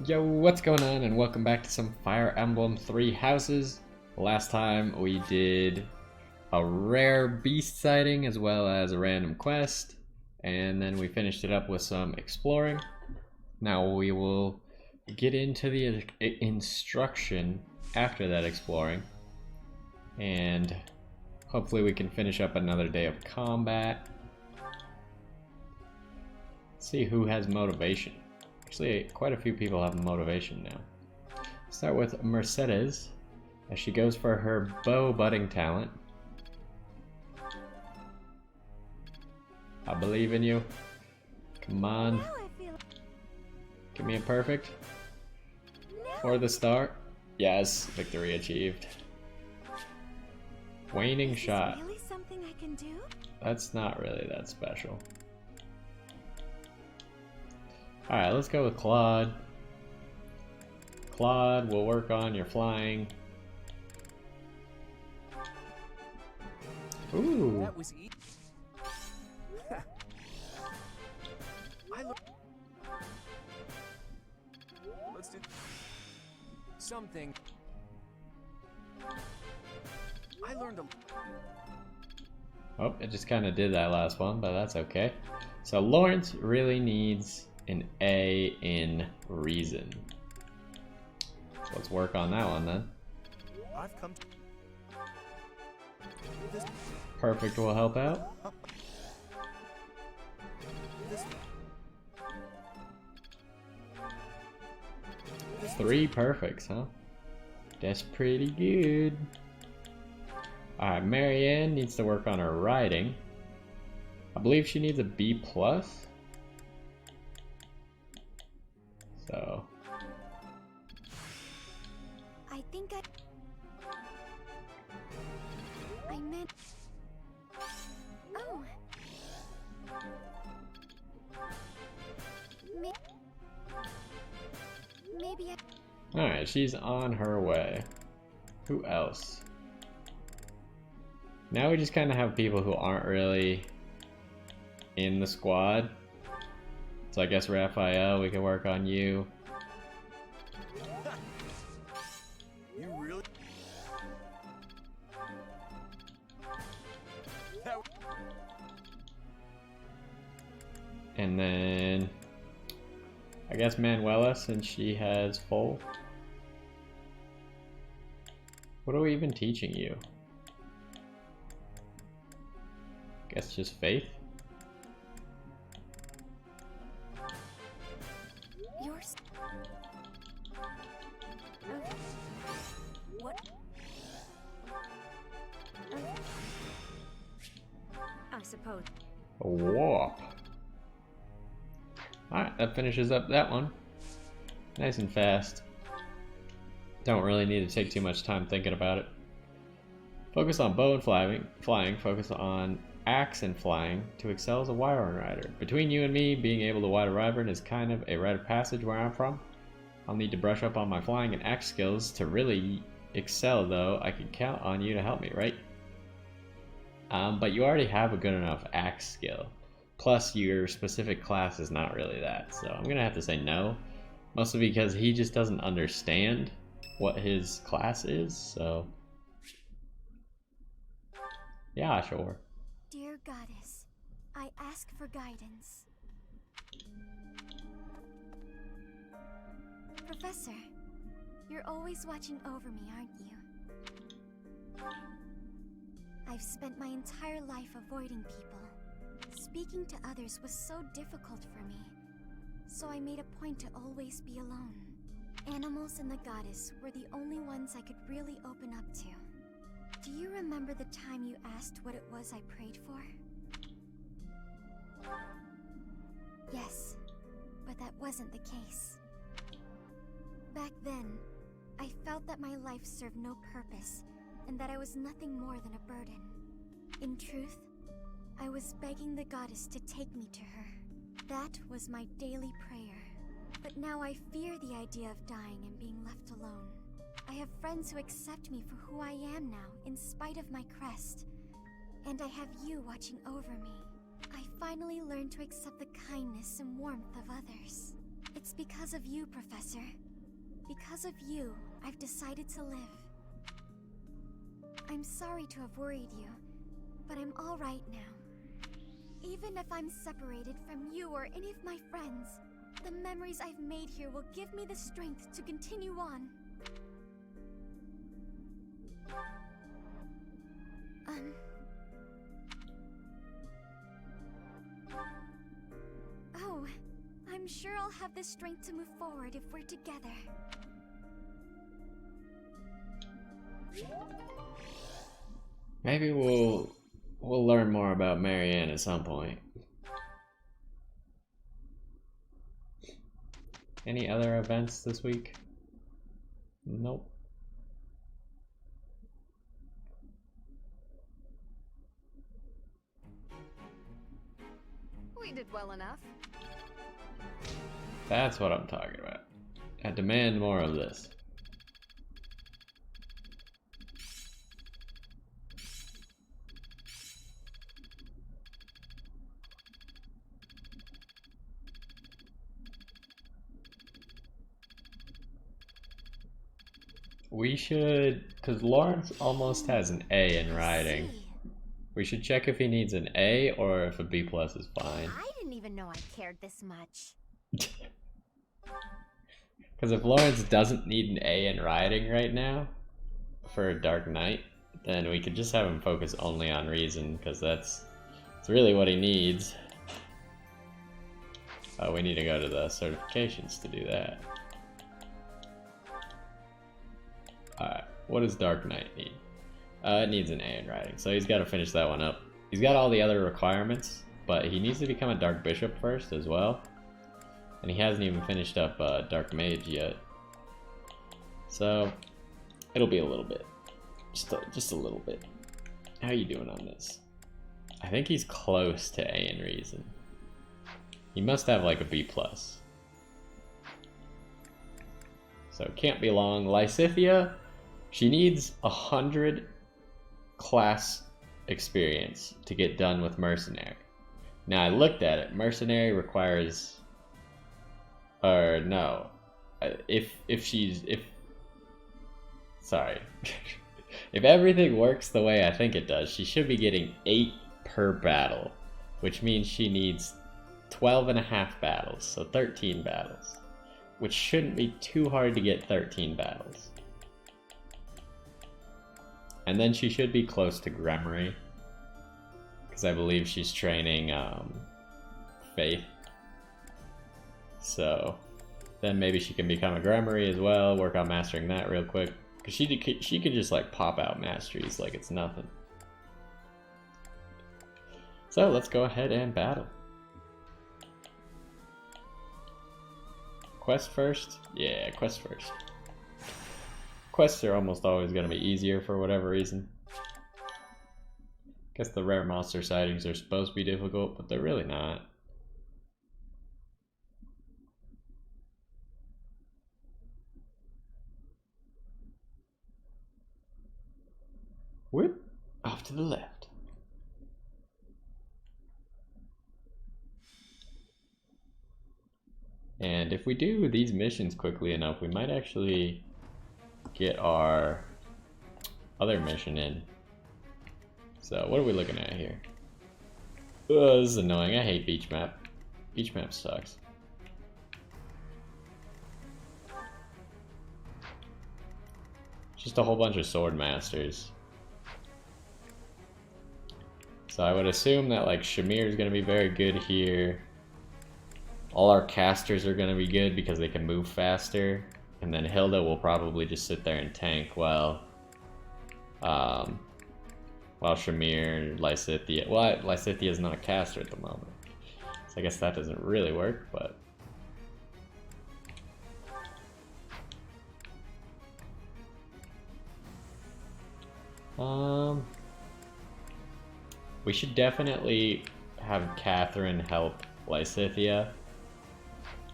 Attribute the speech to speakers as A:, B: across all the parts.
A: Yo, what's going on, and welcome back to some Fire Emblem 3 houses. Last time we did a rare beast sighting as well as a random quest, and then we finished it up with some exploring. Now we will get into the instruction after that exploring, and hopefully we can finish up another day of combat. Let's see who has motivation. Actually, quite a few people have motivation now. Start with Mercedes, as she goes for her bow butting talent. I believe in you. Come on. Give me a perfect. For the start. Yes, victory achieved. Waning shot.
B: Really something I can do?
A: That's not really that special. Alright, let's go with Claude. Claude will work on your flying. Ooh.
C: That was easy. Let's do something. I learned a.
A: Oh, it just kind of did that last one, but that's okay. So Lawrence really needs an A in reason. So let's work on that one then.
C: I've come to this.
A: Perfect will help out.
C: This.
A: 3 perfects, huh? That's pretty good. Alright, Marianne needs to work on her riding. I believe she needs a B+. So
B: I think I meant. Oh. Maybe I.
A: alright, she's on her way. Who else? Now we just kind of have people who aren't really in the squad. So I guess Raphael, we can work on you.
C: You really?
A: And then I guess Manuela, since she has full. What are we even teaching you? Guess just faith.
B: Yours. Okay. What? Okay. I suppose.
A: A warp. Alright, that finishes up that one. Nice and fast. Don't really need to take too much time thinking about it. Focus on bow and flying. Focus on axe and flying to excel as a Wyvern rider. Between you and me, being able to ride a Wyvern is kind of a rite of passage where I'm from. I'll need to brush up on my flying and axe skills to really excel, though. I can count on you to help me, right? But you already have a good enough axe skill. Plus, your specific class is not really that, so I'm gonna have to say no. Mostly because he just doesn't understand what his class is, so yeah, sure.
B: Dear Goddess, I ask for guidance. Professor, you're always watching over me, aren't you? I've spent my entire life avoiding people. Speaking to others was so difficult for me, so I made a point to always be alone. Animals and the Goddess were the only ones I could really open up to. Do you remember the time you asked what it was I prayed for? Yes, but that wasn't the case. Back then, I felt that my life served no purpose, and that I was nothing more than a burden. In truth, I was begging the Goddess to take me to her. That was my daily prayer. But now I fear the idea of dying and being left alone. I have friends who accept me for who I am now, in spite of my crest. And I have you watching over me. I finally learned to accept the kindness and warmth of others. It's because of you, Professor. Because of you, I've decided to live. I'm sorry to have worried you, but I'm all right now. Even if I'm separated from you or any of my friends, the memories I've made here will give me the strength to continue on. Oh, I'm sure I'll have the strength to move forward if we're together.
A: Maybe we'll learn more about Marianne at some point. Any other events this week? Nope.
D: We did well enough.
A: That's what I'm talking about. I demand more of this. We should, because Lawrence almost has an A in writing. We should check if he needs an A or if a B plus is fine.
D: I didn't even know I cared this much.
A: Because if Lawrence doesn't need an A in writing right now for a Dark Knight, then we could just have him focus only on reason, because that's really what he needs. Oh, we need to go to the certifications to do that. Alright, what does Dark Knight need? It needs an A in writing, so he's got to finish that one up. He's got all the other requirements, but he needs to become a Dark Bishop first as well. And he hasn't even finished up Dark Mage yet. So, it'll be a little bit. Just a little bit. How are you doing on this? I think he's close to A in reason. He must have like a B plus. So it can't be long. Lysithea, she needs 100 class experience to get done with Mercenary. Now I looked at it. Mercenary requires, or no, if everything works the way I think it does, she should be getting 8 per battle, which means she needs 12.5 battles, so 13 battles, which shouldn't be too hard to get 13 battles. And then she should be close to Gremory, because I believe she's training Faith. So then maybe she can become a Gremory as well, work on mastering that real quick, because she could just like pop out masteries like it's nothing. So let's go ahead and battle. Quest first? Yeah, quest first. Quests are almost always going to be easier for whatever reason. Guess the rare monster sightings are supposed to be difficult, but they're really not. Whip off to the left. And if we do these missions quickly enough, we might actually get our other mission in. So what are we looking at here? Oh, this is annoying. I hate beach map. Beach map sucks. Just a whole bunch of sword masters. So I would assume that like Shamir is going to be very good here. All our casters are going to be good because they can move faster. And then Hilda will probably just sit there and tank while Shamir and Lysithea... Well, Lysithea is not a caster at the moment. So I guess that doesn't really work, but... We should definitely have Catherine help Lysithea,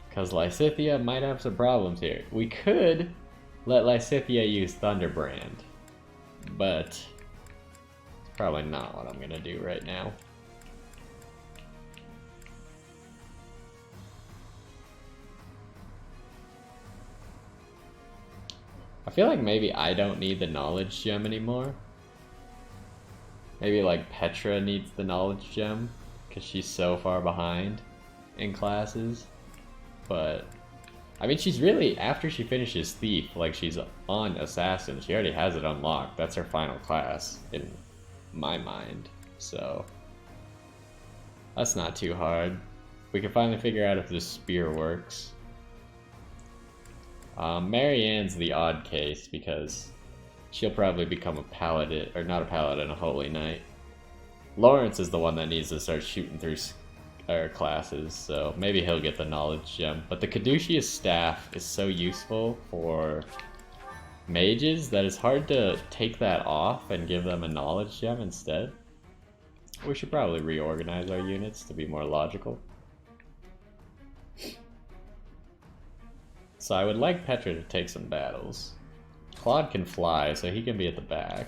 A: because Lysithea might have some problems here. We could let Lysithea use Thunderbrand, but it's probably not what I'm gonna do right now. I feel like maybe I don't need the knowledge gem anymore. Maybe like Petra needs the knowledge gem because she's so far behind in classes. But I mean, she's really, after she finishes Thief, like she's on Assassin, she already has it unlocked. That's her final class in my mind. So that's not too hard. We can finally figure out if this spear works. Marianne's the odd case because she'll probably become a paladin, or not a paladin, a holy knight. Lawrence is the one that needs to start shooting through classes, so maybe he'll get the knowledge gem. But the Caduceus staff is so useful for mages that it's hard to take that off and give them a knowledge gem instead. We should probably reorganize our units to be more logical. So I would like Petra to take some battles. Claude can fly, so he can be at the back.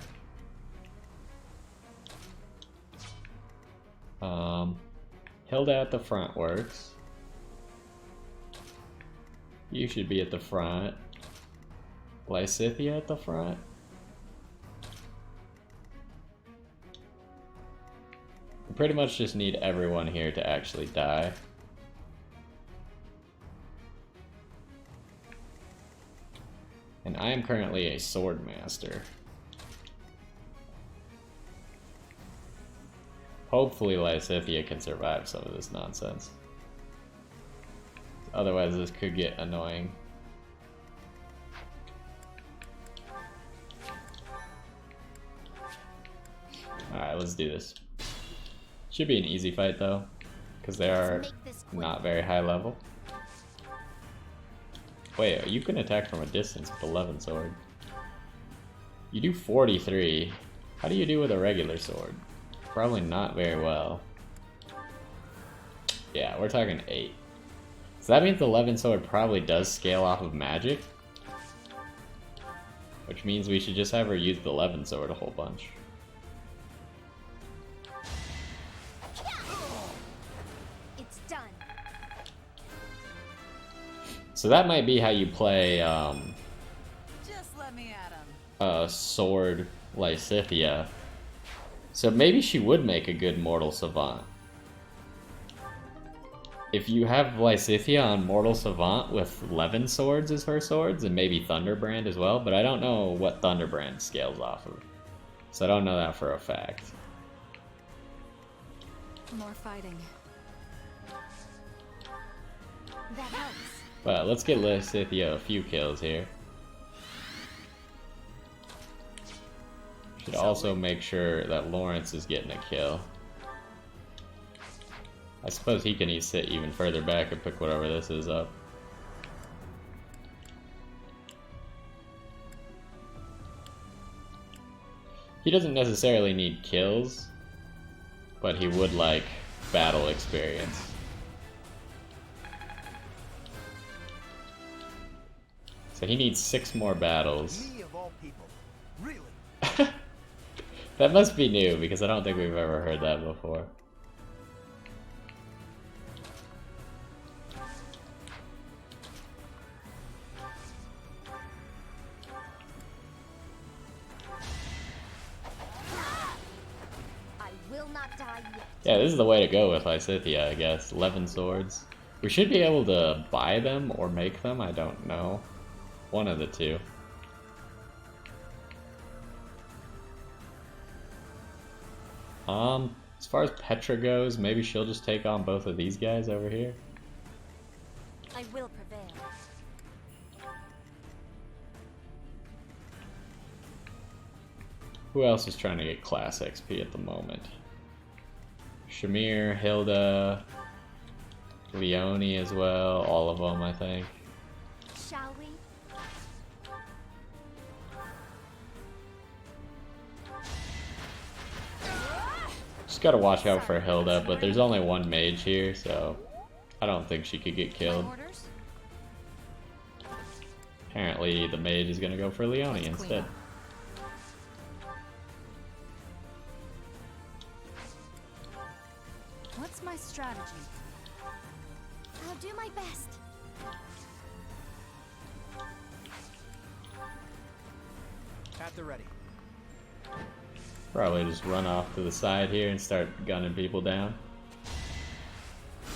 A: Hilda at the front works. You should be at the front. Lysithia at the front. We pretty much just need everyone here to actually die. And I am currently a sword master. Hopefully Lysithia can survive some of this nonsense. Otherwise this could get annoying. Alright, let's do this. Should be an easy fight though, because they are not very high level. Wait, you can attack from a distance with 11 sword. You do 43. How do you do with a regular sword? Probably not very well. Yeah, we're talking 8. So that means the 11 sword probably does scale off of magic. Which means we should just have her use the 11 sword a whole bunch.
D: It's done.
A: So that might be how you play
D: Just let me at him.
A: Sword Lysithia. So maybe she would make a good Mortal Savant. If you have Lysithia on Mortal Savant with 11 swords as her swords, and maybe Thunderbrand as well, but I don't know what Thunderbrand scales off of. So I don't know that for a fact.
B: More fighting.
D: That helps.
A: But let's get Lysithia a few kills here. Should also make sure that Lawrence is getting a kill. I suppose he can sit even further back and pick whatever this is up. He doesn't necessarily need kills, but he would like battle experience. So he needs 6 more battles.
C: Me of all people. Really?
A: That must be new, because I don't think we've ever heard that before.
D: I will not die yet.
A: Yeah, this is the way to go with Lysithia, I guess. 11 swords. We should be able to buy them or make them, I don't know. One of the two. As far as Petra goes, maybe she'll just take on both of these guys over here.
D: I will prevail.
A: Who else is trying to get class XP at the moment? Shamir, Hilda, Leone as well, all of them I think.
B: Shall we?
A: Just gotta watch out for Hilda, but there's only one mage here, so I don't think she could get killed.
D: Orders?
A: Apparently the mage is gonna go for Leone instead.
D: What's my strategy?
B: I'll do my best.
C: they're ready.
A: Probably just run off to the side here and start gunning people down.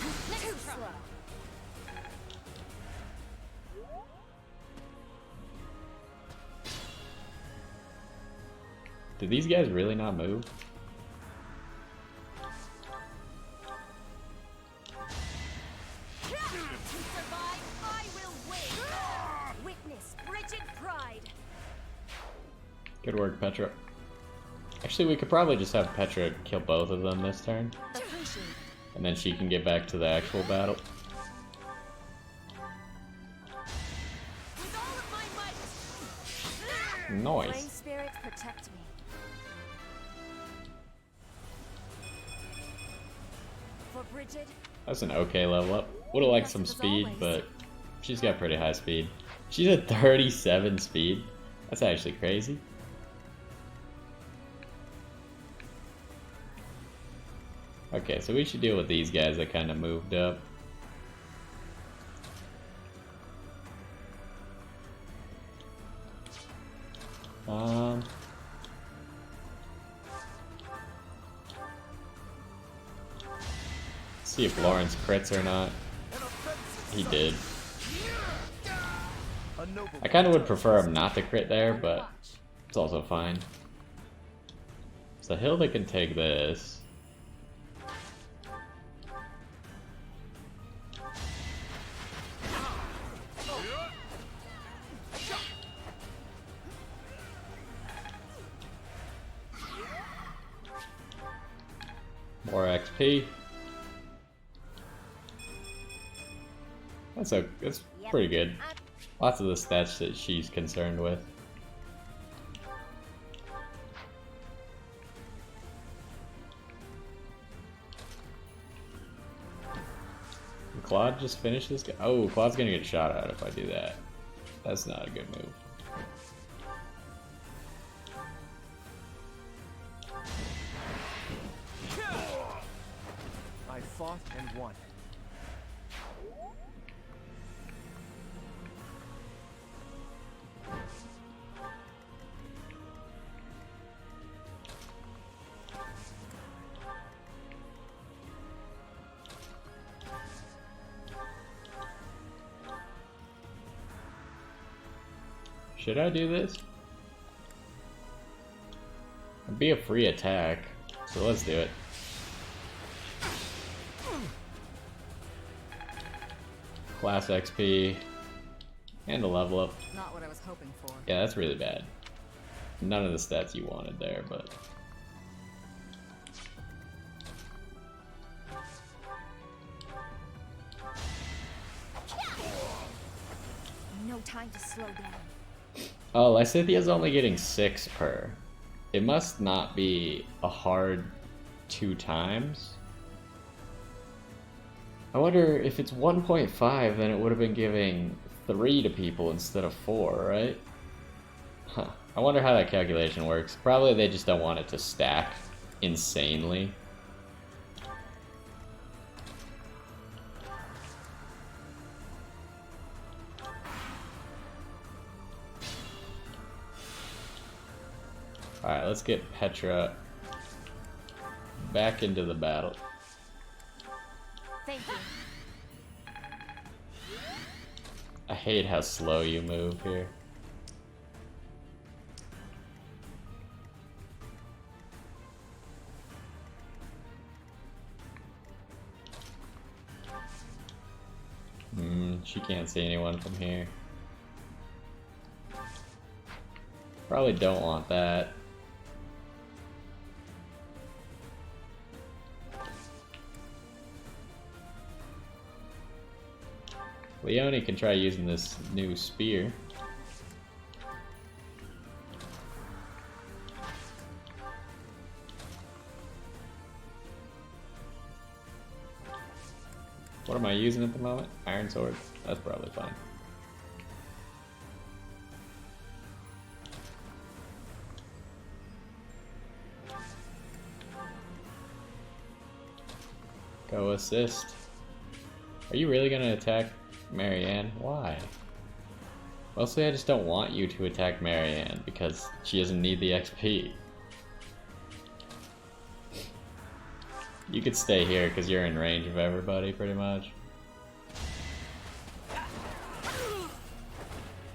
B: Too slow.
A: Did these guys really not move?
B: To survive, I will win. Witness frigid pride.
A: Good work, Petra. Actually, we could probably just have Petra kill both of them this turn. And then she can get back to the actual battle.
B: With all of my might. Flame
A: Nice.
B: spirits protect me. For Bridget,
A: That's an okay level up. Would have liked some speed, but she's got pretty high speed. She's at 37 speed. That's actually crazy. Okay, so we should deal with these guys that kind of moved up. See if Lawrence crits or not. He did.
C: A noble
A: I kind of would prefer him not to crit there, but it's also fine. So Hilda can take this. More XP. That's pretty good. Lots of the stats that she's concerned with. Did Claude just finish this guy? Oh, Claude's gonna get shot at if I do that. That's not a good move.
C: I fought and won.
A: Should I do this? It'd be a free attack, so let's do it. Class XP and a level up.
D: Not what I was hoping for.
A: Yeah, that's really bad. None of the stats you wanted there, but
B: no time to slow down.
A: oh, Lysithia's only getting 6 per. It must not be a hard 2 times. I wonder if it's 1.5, then it would have been giving 3 to people instead of 4, right? Huh. I wonder how that calculation works. Probably they just don't want it to stack insanely. Alright, let's get Petra back into the battle.
B: Thank you.
A: I hate how slow you move here. She can't see anyone from here. Probably don't want that. Leone can try using this new spear. What am I using at the moment? Iron sword? That's probably fine. Go assist. Are you really gonna attack Marianne? Why? Mostly I just don't want you to attack Marianne because she doesn't need the XP. You could stay here because you're in range of everybody pretty much.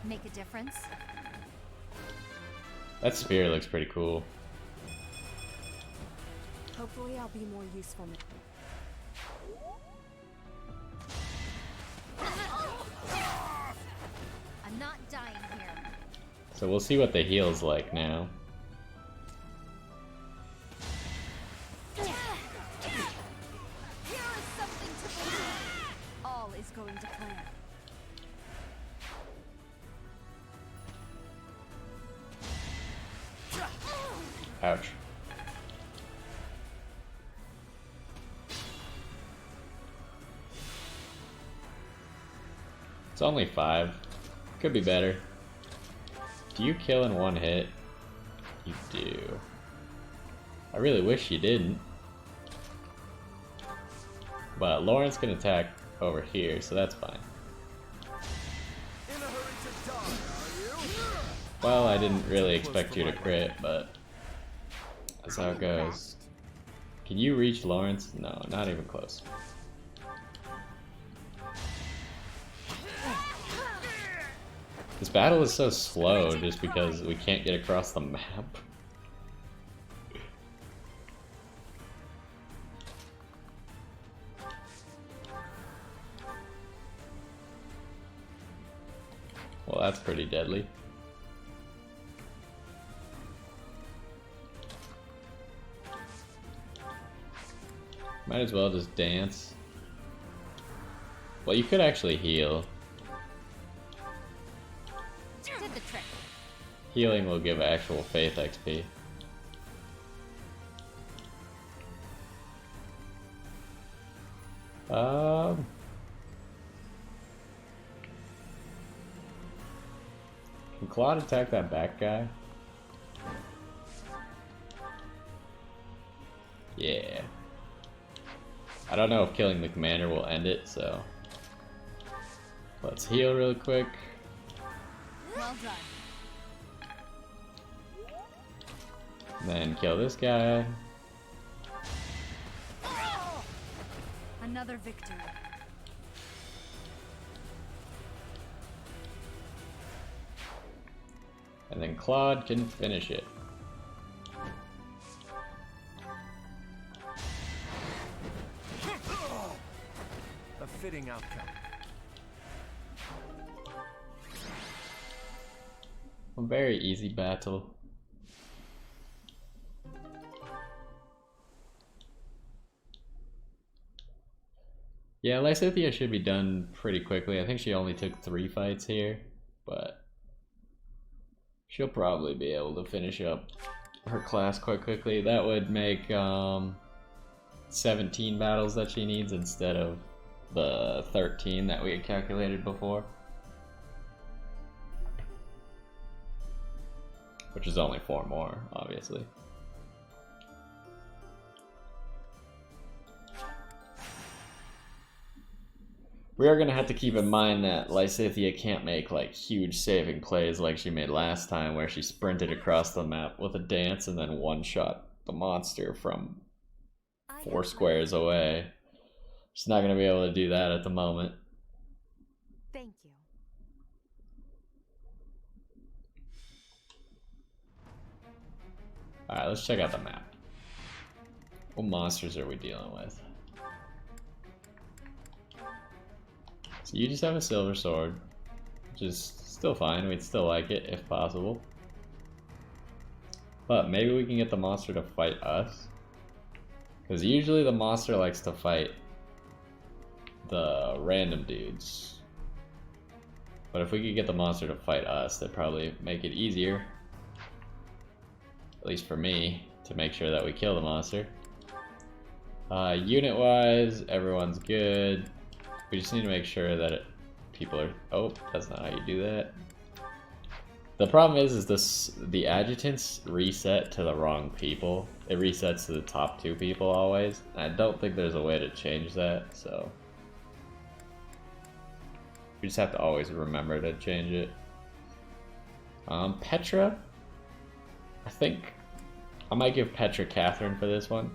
B: Make a difference?
A: That spear looks pretty cool.
B: Hopefully I'll be more useful. I'm not dying here.
A: So we'll see what the heal's like now.
B: Here is something to believe. All is going to plan.
A: Ouch. It's only 5. Could be better. Do you kill in one hit? You do. I really wish you didn't. But Lawrence can attack over here, so that's fine.
C: In a hurry to die, are you?
A: Well, I didn't really expect you to crit, but that's how it goes. Can you reach Lawrence? No, not even close. This battle is so slow just because we can't get across the map. Well, that's pretty deadly. Might as well just dance. Well, you could actually heal.
B: Did the trick.
A: Healing will give actual faith XP. Can Claude attack that back guy? Yeah. I don't know if killing the commander will end it, so let's heal real quick.
B: Well done.
A: And then kill this guy.
B: Another victory.
A: And then Claude can finish it.
C: A fitting outcome.
A: A very easy battle. Yeah, Lysithea should be done pretty quickly. I think she only took 3 fights here, but she'll probably be able to finish up her class quite quickly. That would make 17 battles that she needs instead of the 13 that we had calculated before. Which is only 4 more, obviously. We are going to have to keep in mind that Lysithea can't make like huge saving plays like she made last time, where she sprinted across the map with a dance and then one-shot the monster from 4 squares away. She's not going to be able to do that at the moment.
B: Thank you.
A: Alright, let's check out the map. What monsters are we dealing with? So you just have a silver sword, which is still fine. We'd still like it if possible. But maybe we can get the monster to fight us. Because usually the monster likes to fight the random dudes. But if we could get the monster to fight us, that'd probably make it easier. At least for me, to make sure that we kill the monster. Unit-wise, everyone's good. We just need to make sure that people are... Oh, that's not how you do that. The problem is the adjutants reset to the wrong people. It resets to the top 2 people always. I don't think there's a way to change that, so... we just have to always remember to change it. Petra, I think I might give Petra Catherine for this one.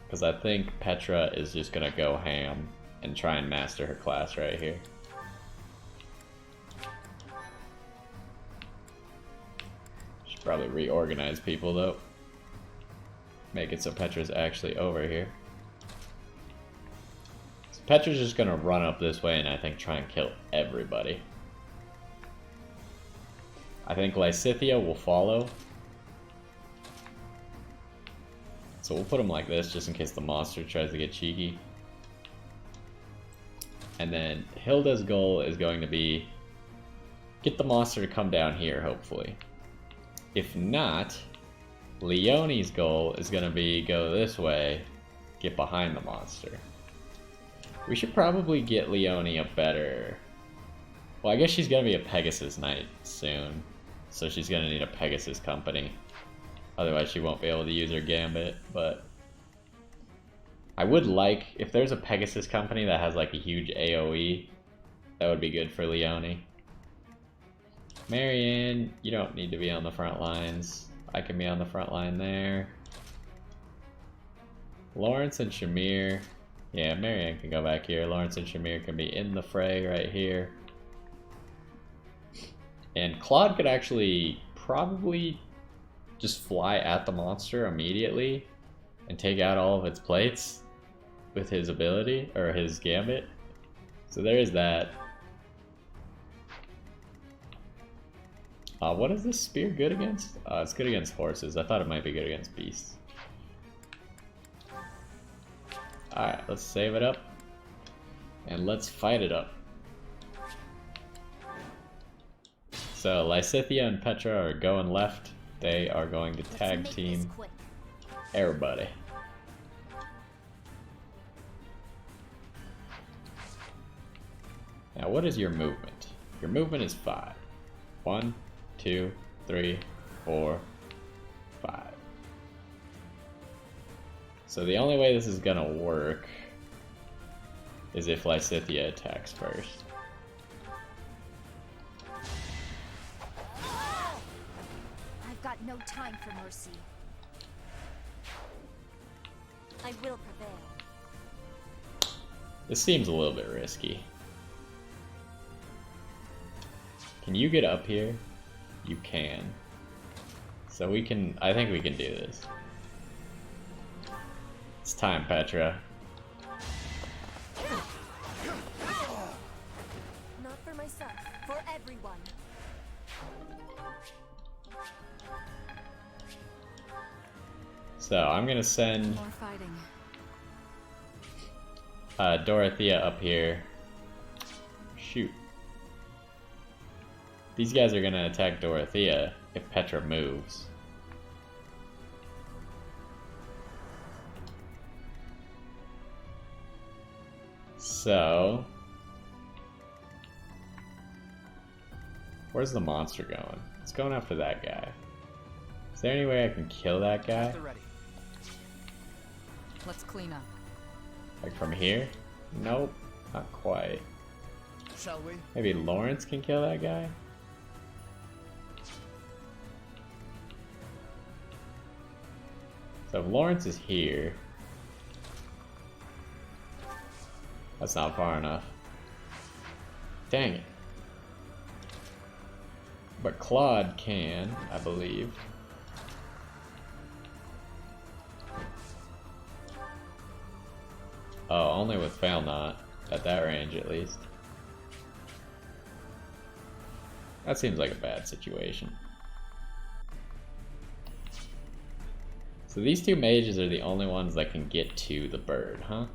A: Because I think Petra is just gonna go ham and try and master her class right here. Should probably reorganize people though. Make it so Petra's actually over here. So Petra's just gonna run up this way and I think try and kill everybody. I think Lysithea will follow. So we'll put him like this just in case the monster tries to get cheeky. And then Hilda's goal is going to be get the monster to come down here, hopefully. If not, Leonie's goal is going to be go this way, get behind the monster. We should probably get Leonie a better... Well, I guess she's going to be a Pegasus Knight soon. So she's going to need a Pegasus company. Otherwise she won't be able to use her Gambit, but... I would like, if there's a Pegasus company that has like a huge AoE, that would be good for Leonie. Marianne, you don't need to be on the front lines. I can be on the front line there. Lawrence and Shamir. Yeah, Marianne can go back here. Lawrence and Shamir can be in the fray right here. And Claude could actually probably just fly at the monster immediately and take out all of its plates with his ability, or his Gambit. So there is that. What is this spear good against? It's good against horses. I thought it might be good against beasts. Alright, let's save it up. And let's fight it up. So Lysithea and Petra are going left. They are going to tag team everybody. Now what is your movement? Your movement is 5. 1, 2, 3, 4, 5. So the only way this is gonna work is if Lysithea attacks first.
B: I've got no time for mercy. I will prevail.
A: This seems a little bit risky. Can you get up here? You can. So we can, I think we can do this. It's time, Petra.
B: Not for myself, for everyone.
A: So I'm gonna send
D: More fighting.
A: Dorothea up here. Shoot. These guys are gonna attack Dorothea if Petra moves. So... where's the monster going? It's going after that guy. Is there any way I can kill that guy?
D: Let's clean up.
A: Like from here? Nope, not quite.
C: Shall we?
A: Maybe Lawrence can kill that guy? So if Lawrence is here, that's not far enough. Dang it. But Claude can, I believe. Oh, only with Fail Not, at that range at least. That seems like a bad situation. So these two mages are the only ones that can get to the bird, huh?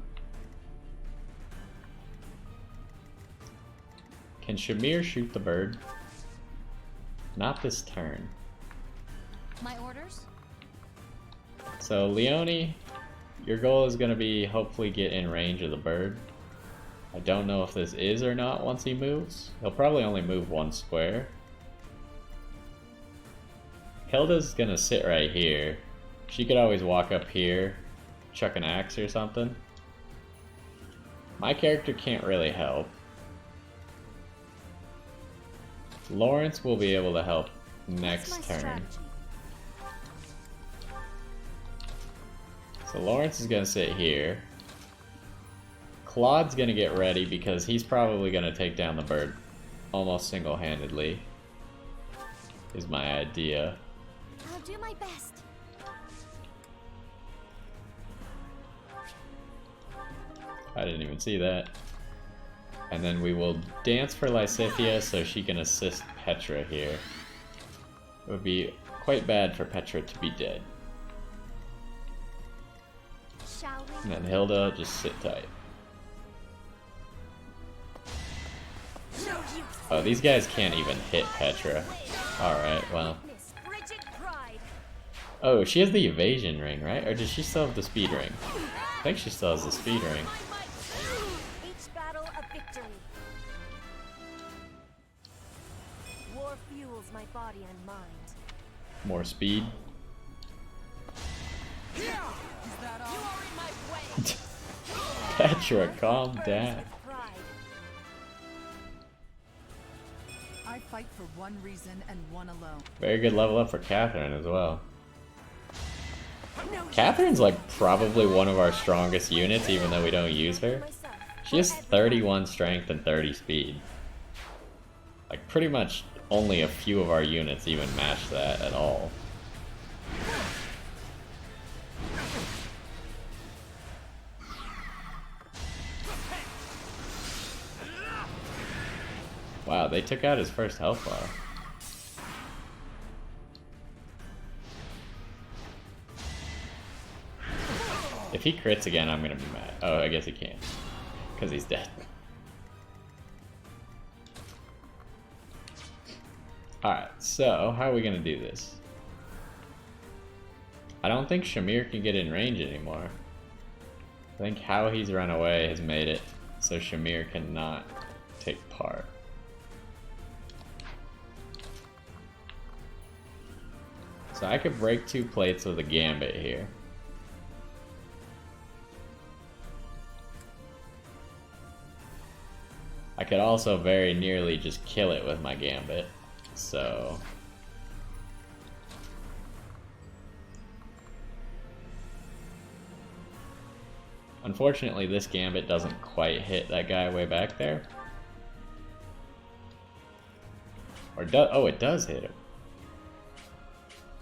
A: Can Shamir shoot the bird? Not this turn.
B: My orders?
A: So Leonie, your goal is going to be hopefully get in range of the bird. I don't know if this is or not once he moves. He'll probably only move 1 square. Hilda's going to sit right here. She could always walk up here, chuck an axe or something. My character can't really help. Lawrence will be able to help
B: What's
A: next
B: my
A: turn.
B: strategy?
A: So Lawrence is gonna sit here. Claude's gonna get ready because he's probably gonna take down the bird almost single-handedly. Is my idea.
B: I'll do my best.
A: I didn't even see that. And then we will dance for Lysithia so she can assist Petra here. It would be quite bad for Petra to be dead.
B: Shall we?
A: And then Hilda, just sit tight.
B: No use.
A: Oh, these guys can't even hit Petra. Alright, well.
B: Miss Frigid Pride.
A: Oh, she has the evasion ring, right? Or does she still have the speed ring? I think she still has the speed ring.
B: Each battle a victory. War fuels my body and mind.
A: More speed.
D: Is that all? You are in my way.
A: Petra, calm
B: Burns
A: down.
B: with pride.
D: I fight for one reason and one alone.
A: Very good level up for Catherine as well.
B: No
A: Catherine's like probably one of our strongest units even though we don't use her.
B: myself.
A: She has 31 strength and 30 speed. Like pretty much only a few of our units even match that at all. Wow, they took out his first health bar. If he crits again, I'm gonna be mad. Oh, I guess he can't. Because he's dead. Alright, so how are we gonna do this? I don't think Shamir can get in range anymore. I think how he's run away has made it so Shamir cannot take part. So I could break 2 plates with a gambit here. I could also very nearly just kill it with my gambit. So unfortunately this gambit doesn't quite hit that guy way back there. Or oh, it does hit him.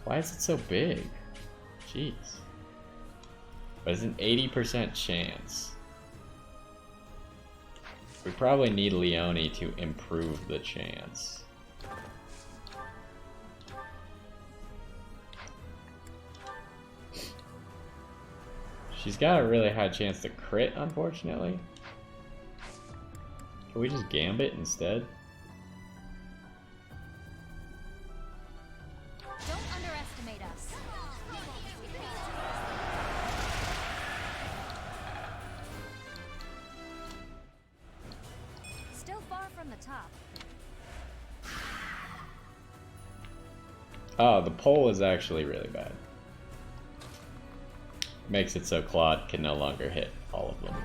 A: Why is it so big? Jeez. But it's an 80% chance. We probably need Leone to improve the chance. She's got a really high chance to crit, unfortunately. Can we just gambit instead?
B: Don't underestimate us. Still far from the top.
A: Oh, the pole is actually really bad. Makes it so Claude can no longer hit all of them.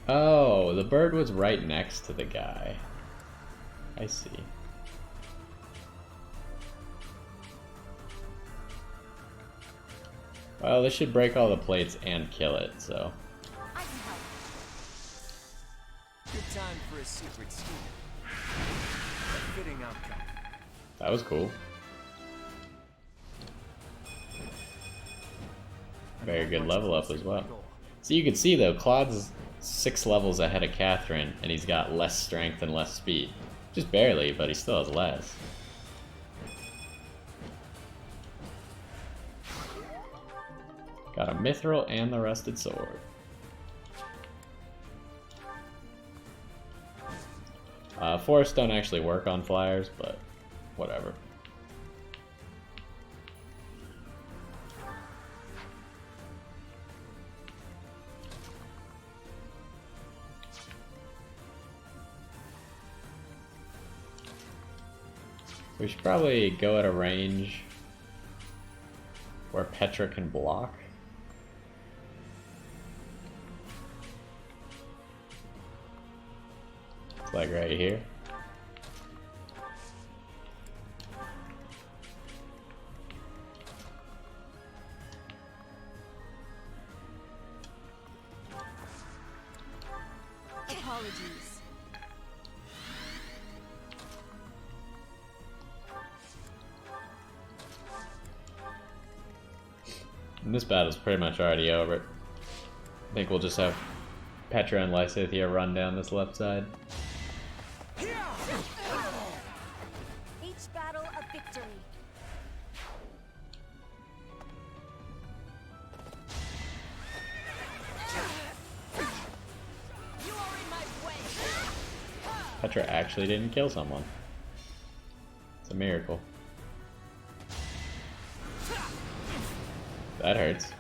A: Oh, the bird was right next to the guy. I see. Well, this should break all the plates and kill it, so.
B: I can help.
C: Good time for a secret scheme. A fitting outcome.
A: That was cool. Very good level up as well. So you can see though, Claude's 6 levels ahead of Catherine, and he's got less strength and less speed. Just barely, but he still has less. Got a mithril and the rusted sword. Forests don't actually work on flyers, but whatever. We should probably go at a range where Petra can block. It's like right here.
D: Apologies.
A: And this battle's pretty much already over. I think we'll just have Petra and Lysithea run down this left side.
B: Each battle a victory.
D: You are in my way.
A: Petra actually didn't kill someone. It's a miracle. That hurts.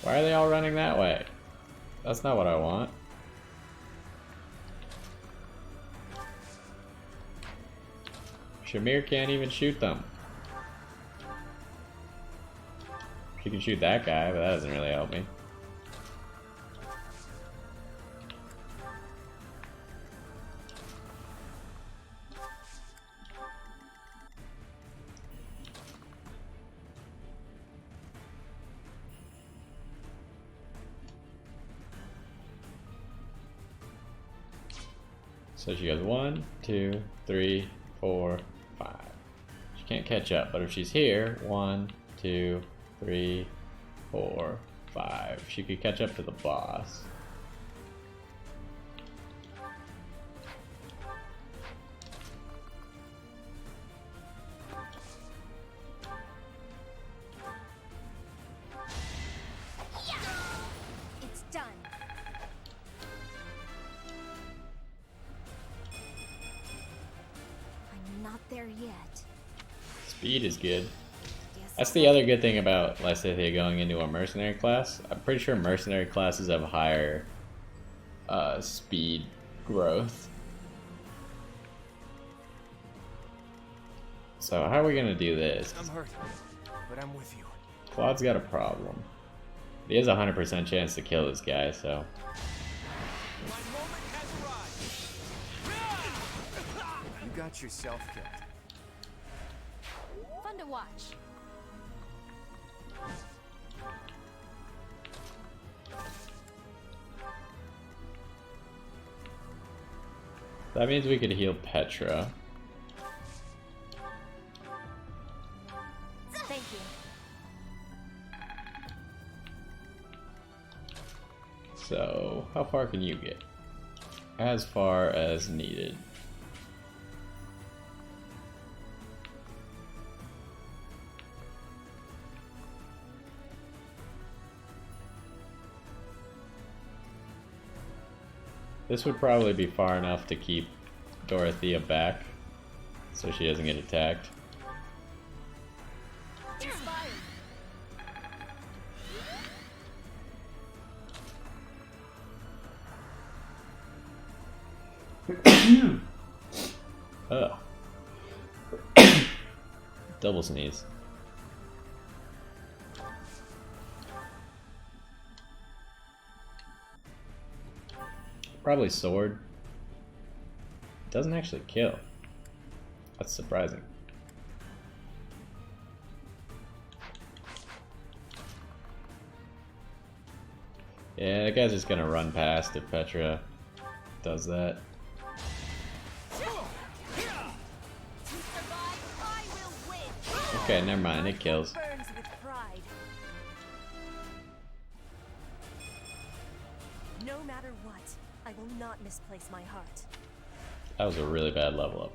A: Why are they all running that way? That's not what I want. Shamir can't even shoot them. She can shoot that guy, but that doesn't really help me. So she goes 1, 2, 3, 4, 5. She can't catch up, but if she's here, 1, 2, 3, 4, 5. She could catch up to the boss.
B: It's done. I'm not there yet.
A: Speed is good.
B: Guess
A: That's the other good thing about Lysithea going into a mercenary class. I'm pretty sure mercenary classes have higher speed growth. So how are we gonna do this?
C: I'm hurt, but I'm with you.
A: Claude's got a problem. He has a 100% chance to kill this guy, so...
C: My moment has arrived. You got yourself killed.
B: Fun to watch.
A: That means we could heal Petra.
B: Thank you.
A: So, how far can you get? As far as needed. This would probably be far enough to keep Dorothea back, so she doesn't get attacked.
B: Inspired.
A: Ugh. Double sneeze. Probably sword. Doesn't actually kill. That's surprising. Yeah, that guy's just gonna run past if Petra does that. Okay, never mind, it kills.
B: Burns with pride. No matter what, I will not misplace my heart.
A: That was a really bad level up.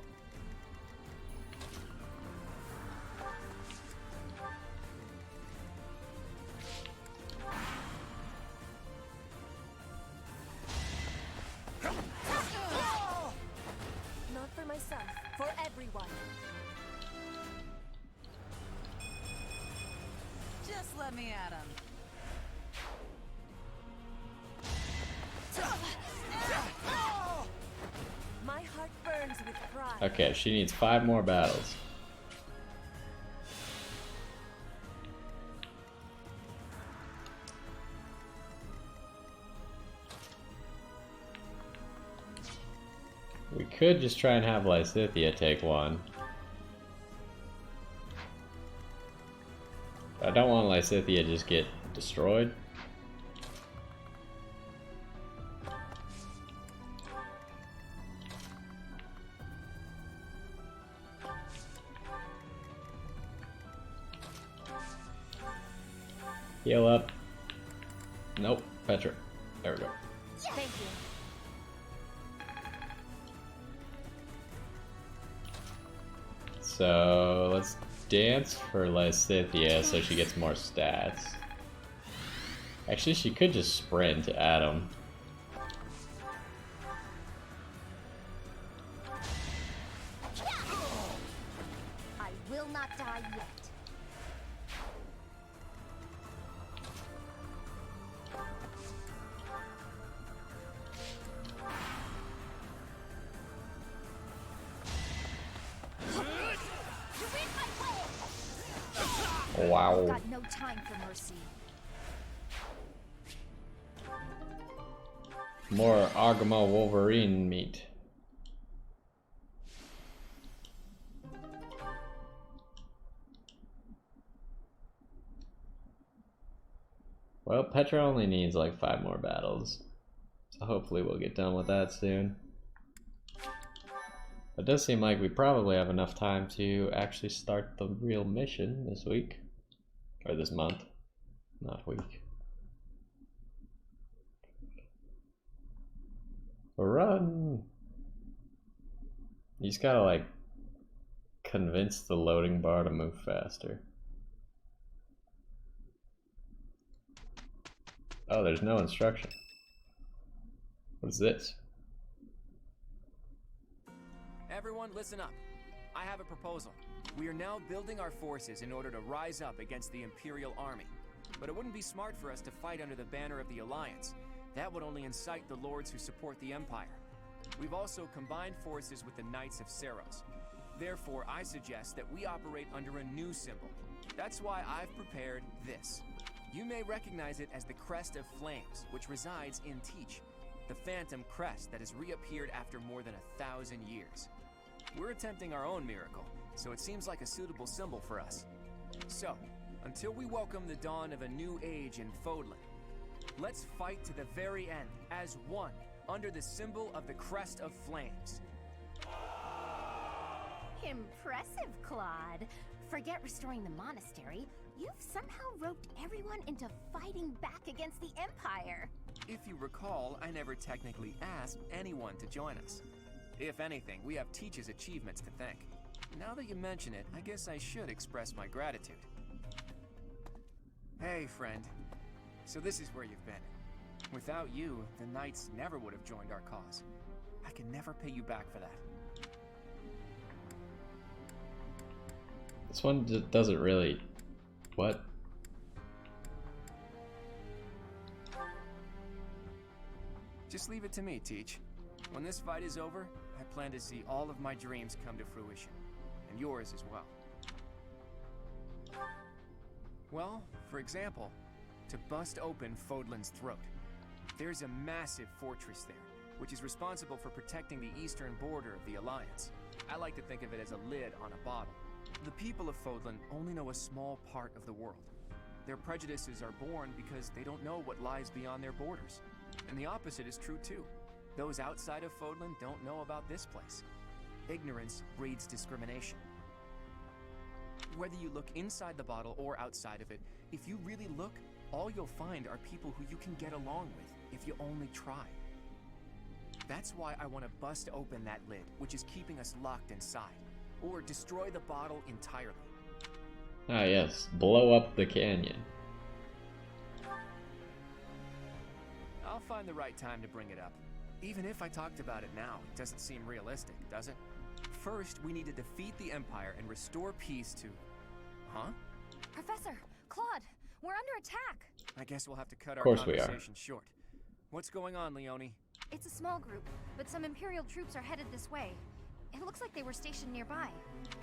B: Not for myself, for everyone.
D: Just let me at him.
B: My heart burns with pride.
A: Okay, she needs 5 more battles. We could just try and have Lysithea take one. I don't want Lysithea to just get destroyed. Heal up. Nope, Petra. There we go.
B: Thank you.
A: So let's dance for Lysithea so she gets more stats. Actually, she could just sprint to Adam.
B: I will not die yet.
A: Wow.
B: Got no time for mercy.
A: More Agama Wolverine meat. Well, Petra only needs like 5 more battles. So hopefully we'll get done with that soon. It does seem like we probably have enough time to actually start the real mission this week. Or this month. Not week. Run! You just gotta like convince the loading bar to move faster. Oh, there's no instruction. What is this?
E: Everyone, listen up. I have a proposal. We are now building our forces in order to rise up against the Imperial Army. But it wouldn't be smart for us to fight under the banner of the Alliance. That would only incite the lords who support the Empire. We've also combined forces with the Knights of Seros. Therefore, I suggest that we operate under a new symbol. That's why I've prepared this. You may recognize it as the Crest of Flames, which resides in Teach, the phantom crest that has reappeared after more than 1,000 years. We're attempting our own miracle, so it seems like a suitable symbol for us. So, until we welcome the dawn of a new age in Fodlan, let's fight to the very end as one under the symbol of the Crest of Flames.
B: Impressive, Claude. Forget restoring the monastery. You've somehow roped everyone into fighting back against the Empire.
E: If you recall, I never technically asked anyone to join us. If anything, we have Teach's achievements to thank. Now that you mention it, I guess I should express my gratitude. Hey, friend. So this is where you've been. Without you, the Knights never would have joined our cause. I can never pay you back for that.
A: This one doesn't really... What?
E: Just leave it to me, Teach. When this fight is over, I plan to see all of my dreams come to fruition. And yours as well. Well, for example, to bust open Fodlan's throat. There's a massive fortress there, which is responsible for protecting the eastern border of the Alliance. I like to think of it as a lid on a bottle. The people of Fodlan only know a small part of the world. Their prejudices are born because they don't know what lies beyond their borders. And the opposite is true too. Those outside of Fodlan don't know about this place. Ignorance breeds discrimination. Whether you look inside the bottle or outside of it, if you really look, all you'll find are people who you can get along with if you only try. That's why I want to bust open that lid, which is keeping us locked inside. Or destroy the bottle entirely.
A: Ah yes, blow up the canyon.
E: I'll find the right time to bring it up. Even if I talked about it now, it doesn't seem realistic, does it? First, we need to defeat the Empire and restore peace to... Huh?
B: Professor, Claude, we're under attack.
E: I guess we'll have to cut our
A: course we are.
E: conversation short. What's going on, Leone?
B: It's a small group, but some Imperial troops are headed this way. It looks like they were stationed nearby.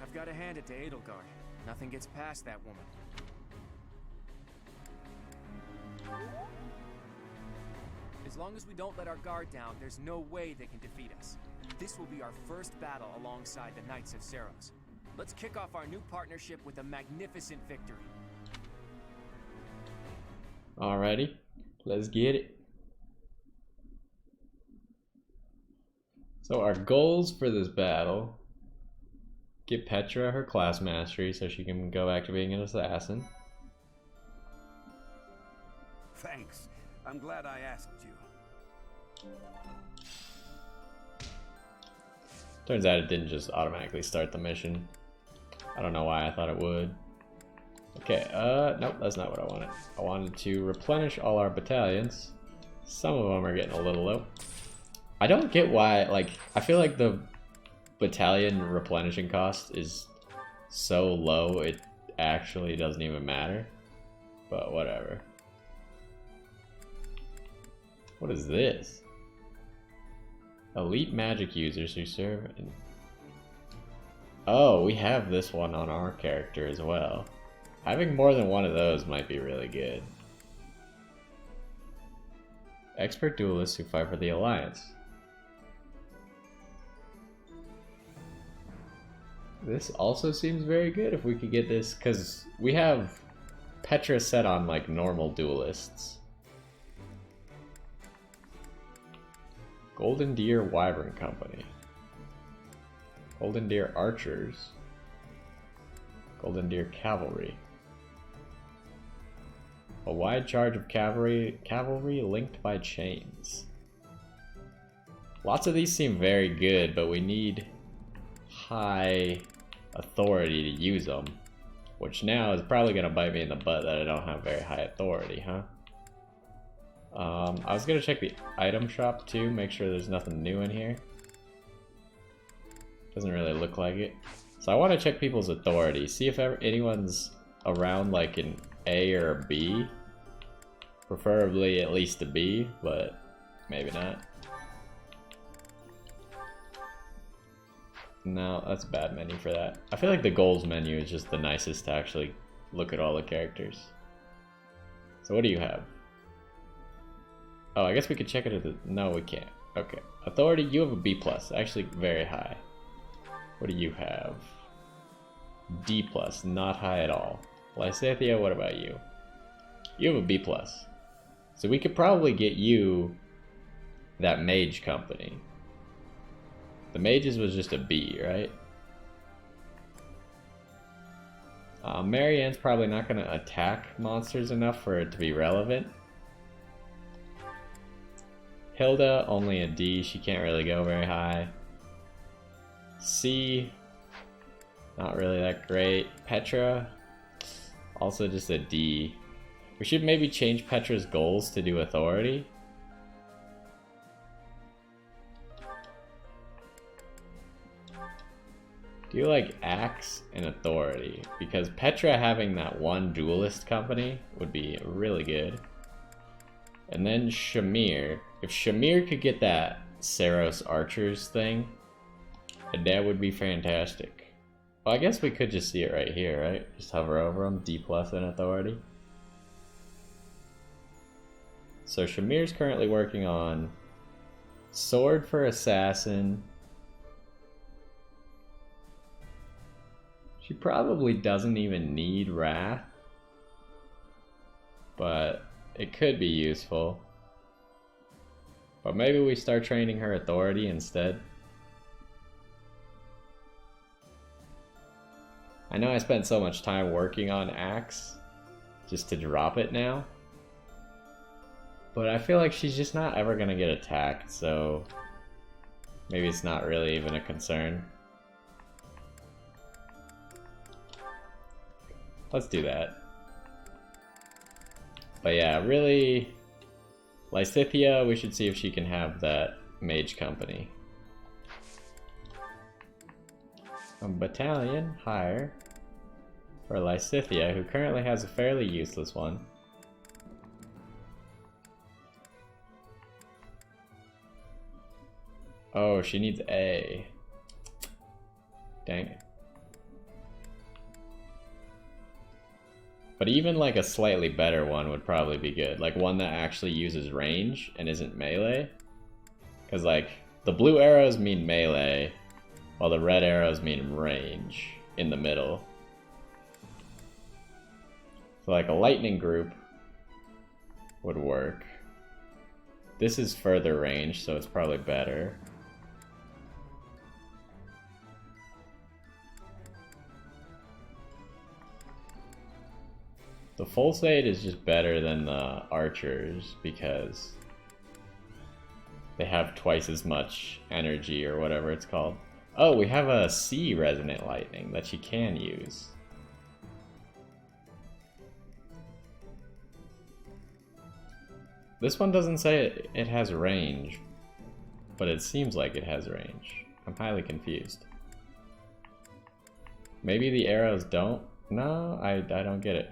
E: I've got to hand it to Edelgard. Nothing gets past that woman. As long as we don't let our guard down, there's no way they can defeat us. This will be our first battle alongside the Knights of Seros. Let's kick off our new partnership with a magnificent victory.
A: Alrighty, let's get it. So our goals for this battle: get Petra her class mastery so she can go back to being an assassin.
C: Thanks. I'm glad I asked you.
A: Turns out it didn't just automatically start the mission. I don't know why I thought it would. Okay, nope, that's not what I wanted. I wanted to replenish all our battalions. Some of them are getting a little low. I don't get why, like, I feel like the battalion replenishing cost is so low it actually doesn't even matter. But whatever. What is this? Elite magic users who serve in... Oh, we have this one on our character as well. Having more than one of those might be really good. Expert duelists who fight for the Alliance. This also seems very good if we could get this, because we have Petra set on like normal duelists. Golden Deer Wyvern Company. Golden Deer Archers. Golden Deer Cavalry. A wide charge of cavalry linked by chains. Lots of these seem very good, but we need high authority to use them. Which now is probably going to bite me in the butt that I don't have very high authority, huh? I was going to check the item shop too, make sure there's nothing new in here. Doesn't really look like it. So I want to check people's authority, see if anyone's around like an A or a B. Preferably at least a B, but maybe not. No, that's a bad menu for that. I feel like the goals menu is just the nicest to actually look at all the characters. So what do you have? Oh, I guess we could check it at the... No, we can't. Okay. Authority, you have a B+. Actually, very high. What do you have? D+. Not high at all. Lysithea, what about you? You have a B+. So we could probably get you that mage company. The mages was just a B, right? Marianne's probably not going to attack monsters enough for it to be relevant. Hilda, only a D. She can't really go very high. C, not really that great. Petra, also just a D. We should maybe change Petra's goals to do authority. Do you like axe and authority? Because Petra having that one duelist company would be really good. And then Shamir. If Shamir could get that Seros Archers thing, that would be fantastic. Well, I guess we could just see it right here, right? Just hover over them, D+ in authority. So Shamir's currently working on Sword for Assassin. She probably doesn't even need Wrath, but it could be useful. But maybe we start training her authority instead. I know I spent so much time working on Axe just to drop it now, but I feel like she's just not ever gonna get attacked, so maybe it's not really even a concern. Let's do that. But yeah, really, Lysithea, we should see if she can have that mage company. A battalion higher for Lysithea, who currently has a fairly useless one. Oh, she needs A. Dang it. But even like a slightly better one would probably be good. Like one that actually uses range and isn't melee. Because like The blue arrows mean melee, while the red arrows mean range in the middle. So like a lightning group would work. This is further range, so it's probably better. The full state is just better than the archers because they have twice as much energy or whatever it's called. Oh, we have a C resonant lightning that you can use. This one doesn't say it has range, but it seems like it has range. I'm highly confused. Maybe the arrows don't? No, I don't get it.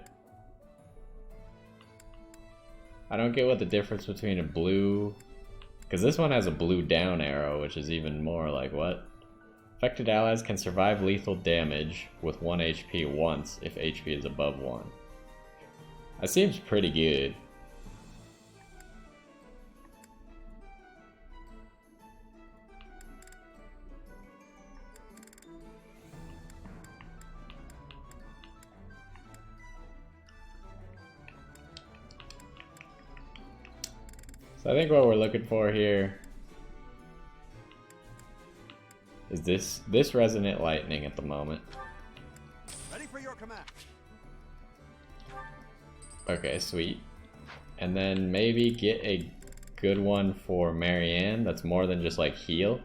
A: I don't get what the difference between a blue... Because this one has a blue down arrow, which is even more like, what? Affected allies can survive lethal damage with 1 HP once if HP is above 1. That seems pretty good. So I think what we're looking for here is this resonant lightning at the moment.
C: Ready for your command.
A: Okay, sweet. And then maybe get a good one for Marianne that's more than just like heal.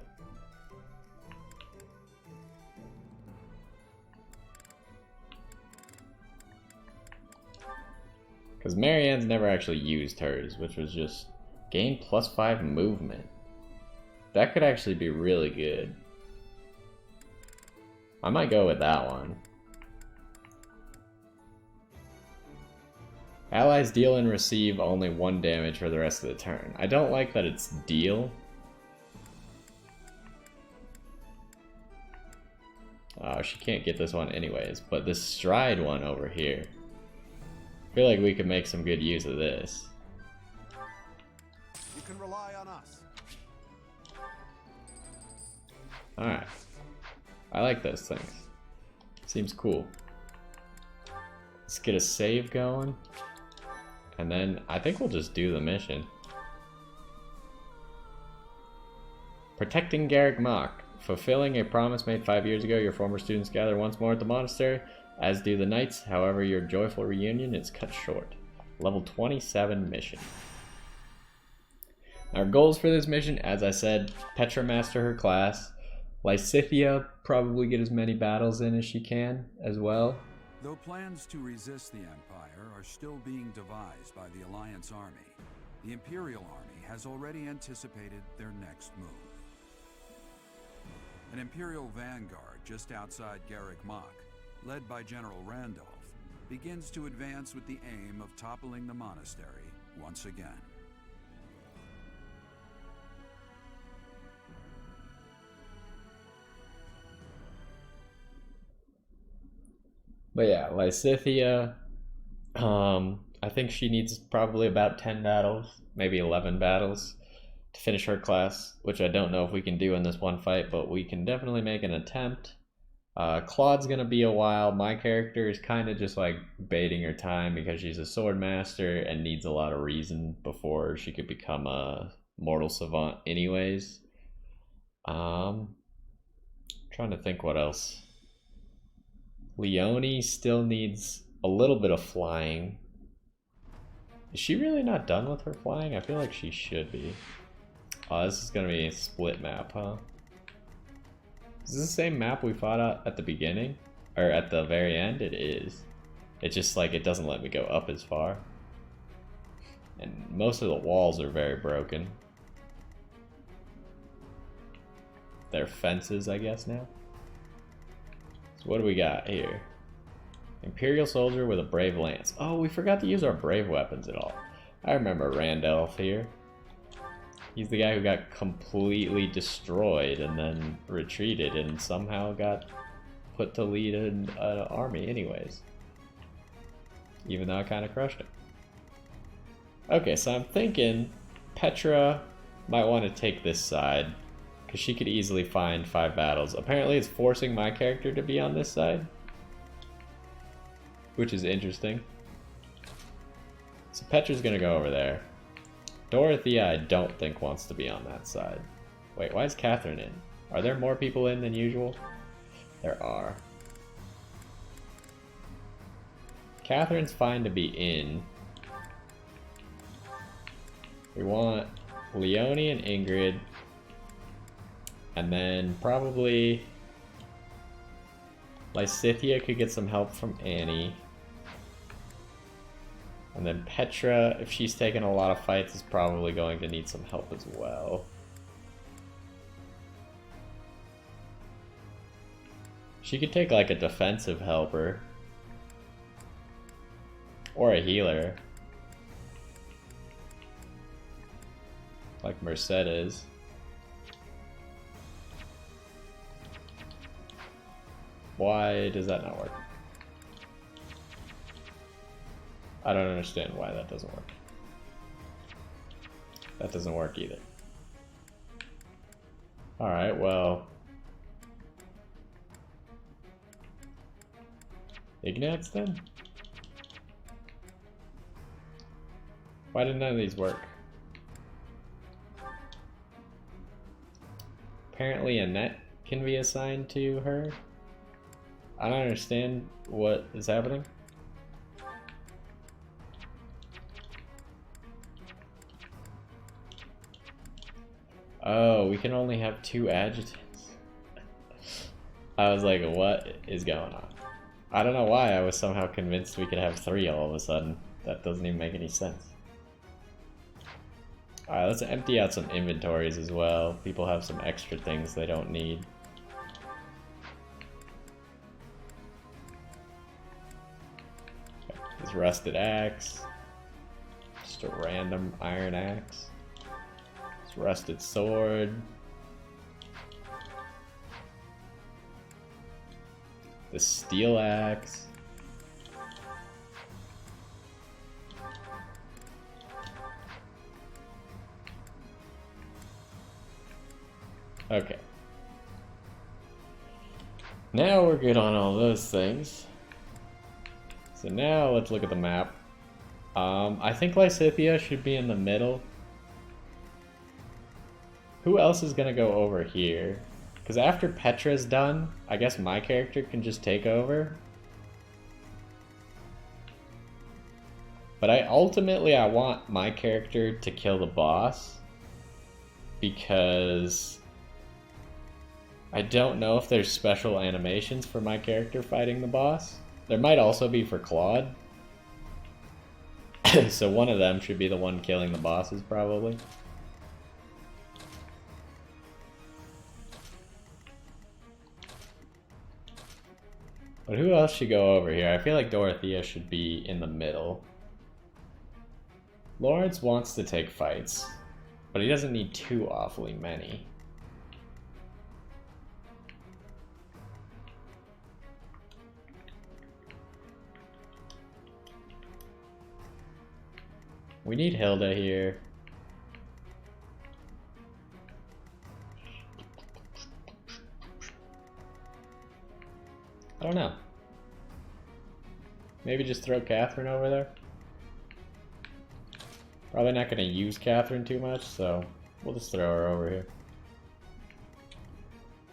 A: Because Marianne's never actually used hers, which was just gain +5 movement. That could actually be really good. I might go with that one. Allies deal and receive only 1 damage for the rest of the turn. I don't like that it's deal. Oh, she can't get this one anyways, but this stride one over here. I feel like we could make some good use of this.
C: You can rely on us.
A: Alright. I like those things. Seems cool. Let's get a save going. And then I think we'll just do the mission. Protecting Garrick Mach. Fulfilling a promise made 5 years ago, your former students gather once more at the monastery, as do the knights. However, your joyful reunion is cut short. Level 27 mission. Our goals for this mission, as I said, Petra master her class. Lysithea probably get as many battles in as she can as well.
F: Though plans to resist the Empire are still being devised by the Alliance army, the Imperial army has already anticipated their next move. An Imperial vanguard just outside Garrick Mach, led by General Randolph, begins to advance with the aim of toppling the monastery once again.
A: But yeah, Lysithea, I think she needs probably about 10 battles, maybe 11 battles to finish her class, which I don't know if we can do in this one fight, but we can definitely make an attempt. Claude's gonna be a while. My character is kind of just like baiting her time because she's a sword master and needs a lot of reason before she could become a mortal savant anyways. Trying to think what else. Leonie still needs a little bit of flying. Is she really not done with her flying? I feel like she should be. Oh, this is gonna be a split map, huh? Is this the same map we fought at the beginning? Or at the very end? It is. It's just like it doesn't let me go up as far. And most of the walls are very broken. They're fences, I guess, now. So what do we got here? Imperial soldier with a brave lance. Oh, we forgot to use our brave weapons at all. I remember Randolph here. He's the guy who got completely destroyed and then retreated and somehow got put to lead an army anyways. Even though I kind of crushed him. Okay, so I'm thinking Petra might want to take this side because she could easily find 5 battles. Apparently it's forcing my character to be on this side, which is interesting. So Petra's gonna go over there. Dorothea I don't think wants to be on that side. Wait, why is Catherine in? Are there more people in than usual? There are. Catherine's fine to be in. We want Leonie and Ingrid. And then probably Lysithea could get some help from Annie. And then Petra, if she's taken a lot of fights, is probably going to need some help as well. She could take like a defensive helper. Or a healer. Like Mercedes. Why does that not work? I don't understand why that doesn't work. That doesn't work either. Alright, well. Ignatz then? Why did none of these work? Apparently Annette can be assigned to her. I don't understand what is happening. Oh, we can only have 2 adjutants. I was like, what is going on? I don't know why I was somehow convinced we could have 3 all of a sudden. That doesn't even make any sense. Alright, let's empty out some inventories as well. People have some extra things they don't need. Okay, this rusted axe. Just a random iron axe. This rusted sword. The steel axe. Okay. Now we're good on all those things. So now let's look at the map. I think Lysithea should be in the middle. Who else is gonna go over here? Because after Petra's done, I guess my character can just take over. But I want my character to kill the boss. Because I don't know if there's special animations for my character fighting the boss. There might also be for Claude. So one of them should be the one killing the bosses, probably. But who else should go over here? I feel like Dorothea should be in the middle. Lawrence wants to take fights, but he doesn't need too awfully many. We need Hilda here. I don't know. Maybe just throw Catherine over there? Probably not going to use Catherine too much, so we'll just throw her over here.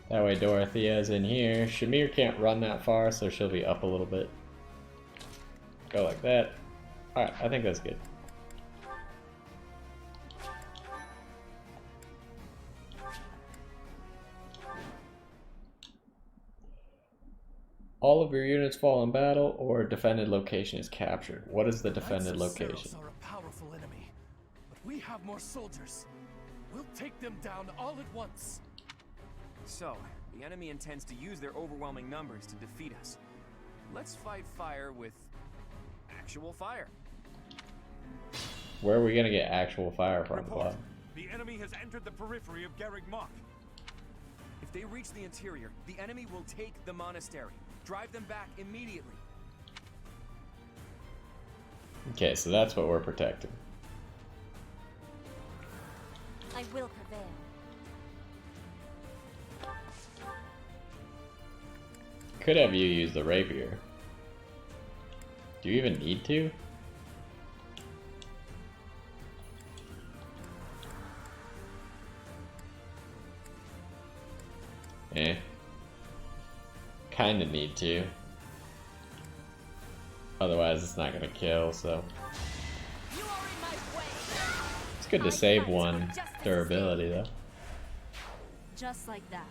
A: That way Dorothea's in here. Shamir can't run that far, so she'll be up a little bit. Go like that. Alright, I think that's good. All of your units fall in battle, or defended location is captured. What is the defended location?
C: Are a powerful enemy, but we have more soldiers. We'll take them down all at once.
E: So, the enemy intends to use their overwhelming numbers to defeat us. Let's fight fire with actual fire.
A: Where are we gonna get actual fire from,
C: Report.
A: Claude?
C: The enemy has entered the periphery of Garreg Mach.
E: If they reach the interior, the enemy will take the monastery. Drive them back immediately.
A: Okay, so that's what we're protecting.
B: I will prevail.
A: Could have you use the rapier. Do you even need to? Eh. Kinda need to. Otherwise it's not gonna kill, so. It's good to save one durability though.
G: Just like that.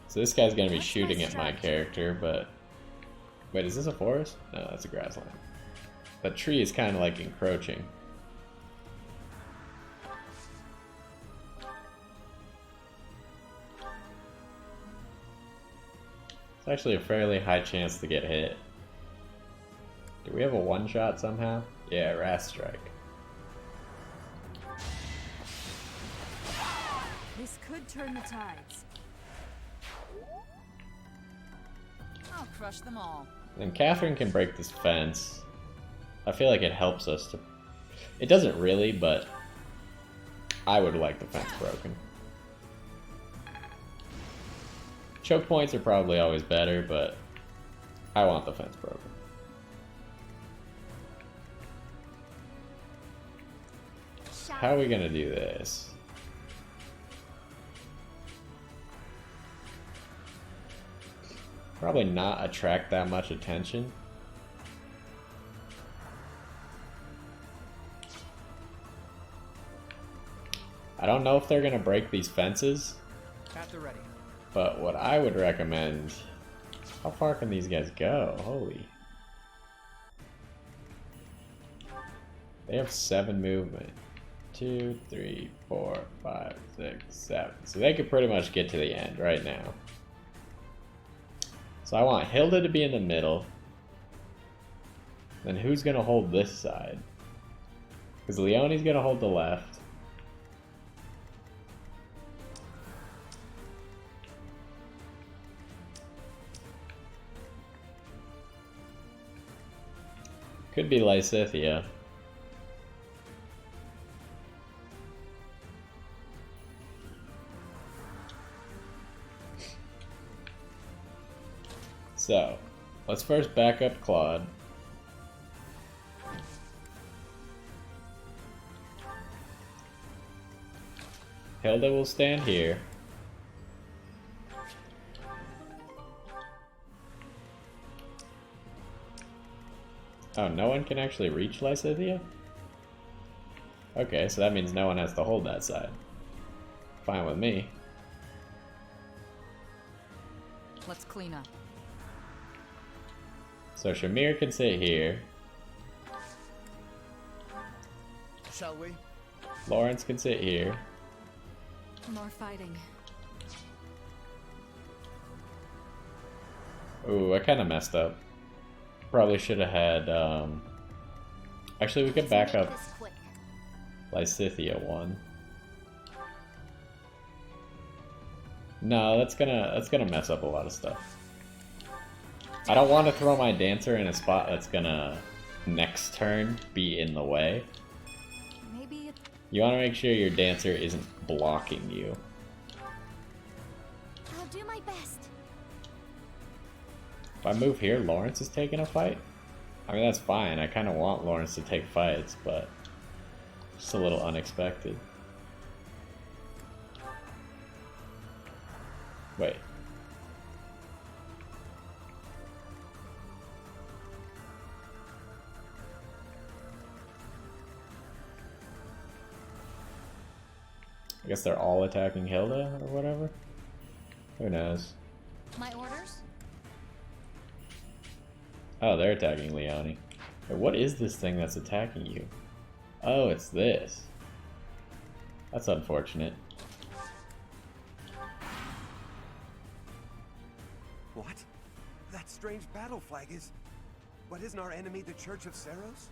A: So this guy's gonna be shooting at my character, but... Wait, is this a forest? No, that's a grassland. The tree is kind of like encroaching. It's actually a fairly high chance to get hit. Do we have a one-shot somehow? Yeah, Wrath Strike.
G: This could turn the tides.
D: I'll crush them all.
A: And Catherine can break this fence. I feel like it helps us to... It doesn't really, but I would like the fence broken. Choke points are probably always better, but I want the fence broken. How are we gonna do this? Probably not attract that much attention. I don't know if they're gonna break these fences,
E: At the ready.
A: but what I would recommend... How far can these guys go? Holy. They have 7 movement. 2, 3, 4, 5, 6, 7. So they could pretty much get to the end right now. So I want Hilda to be in the middle. Then who's gonna hold this side? Because Leonie's gonna hold the left. Could be Lysithea. So, let's first back up Claude. Hilda will stand here. Oh, no one can actually reach Lysithea? Okay, so that means no one has to hold that side. Fine with me.
D: Let's clean up.
A: So Shamir can sit here.
C: Shall we?
A: Lawrence can sit here.
G: More fighting.
A: Ooh, I kind of messed up. Probably should have had, Actually, we could back up Lysithea one. No, that's gonna mess up a lot of stuff. I don't want to throw my dancer in a spot that's gonna, next turn, be in the way.
G: Maybe
A: You want to make sure your dancer isn't blocking you.
B: I'll do my best.
A: If I move here, Lawrence is taking a fight? I mean, that's fine. I kind of want Lawrence to take fights, but just a little unexpected. Wait. I guess they're all attacking Hilda or whatever? Who knows?
G: my orders?
A: Oh, they're attacking Leonie. Wait, what is this thing that's attacking you? Oh, it's this. That's unfortunate.
H: What? That strange battle flag is... But isn't our enemy the Church of Seros?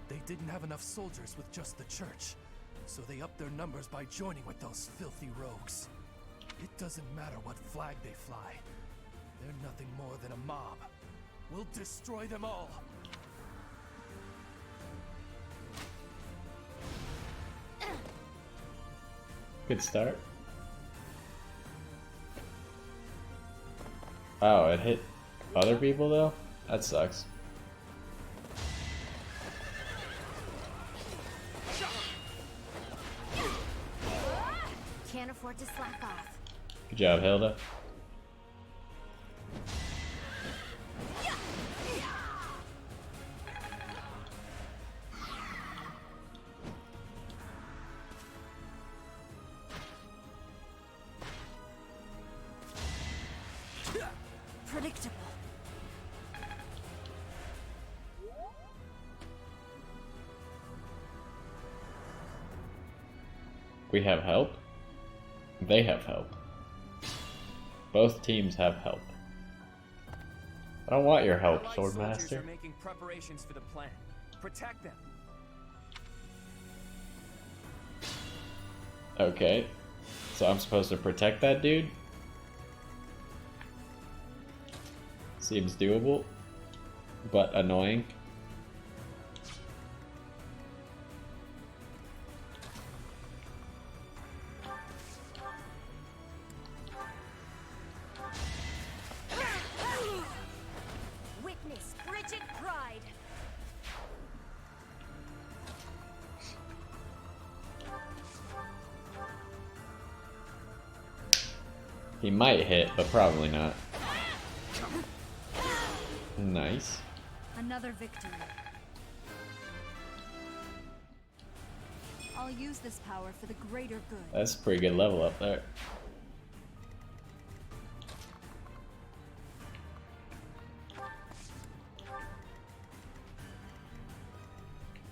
C: They didn't have enough soldiers with just the church, so they upped their numbers by joining with those filthy rogues. It doesn't matter what flag they fly. They're nothing more than a mob. We'll destroy them all.
A: Good start. Oh, it hit other people though? That sucks.
B: Can't afford to slack off.
A: Good job, Hilda.
B: Predictable.
A: We have help. They have help. Both teams have help. I don't want your help,
E: Allied soldiers
A: Swordmaster.
E: are making preparations for the plan. Protect them.
A: Okay. So I'm supposed to protect that dude? Seems doable, but annoying.
B: Witness frigid pride.
A: He might hit, but probably not. Nice.
G: Another victory. I'll use this power for the greater good.
A: That's a pretty good level up there.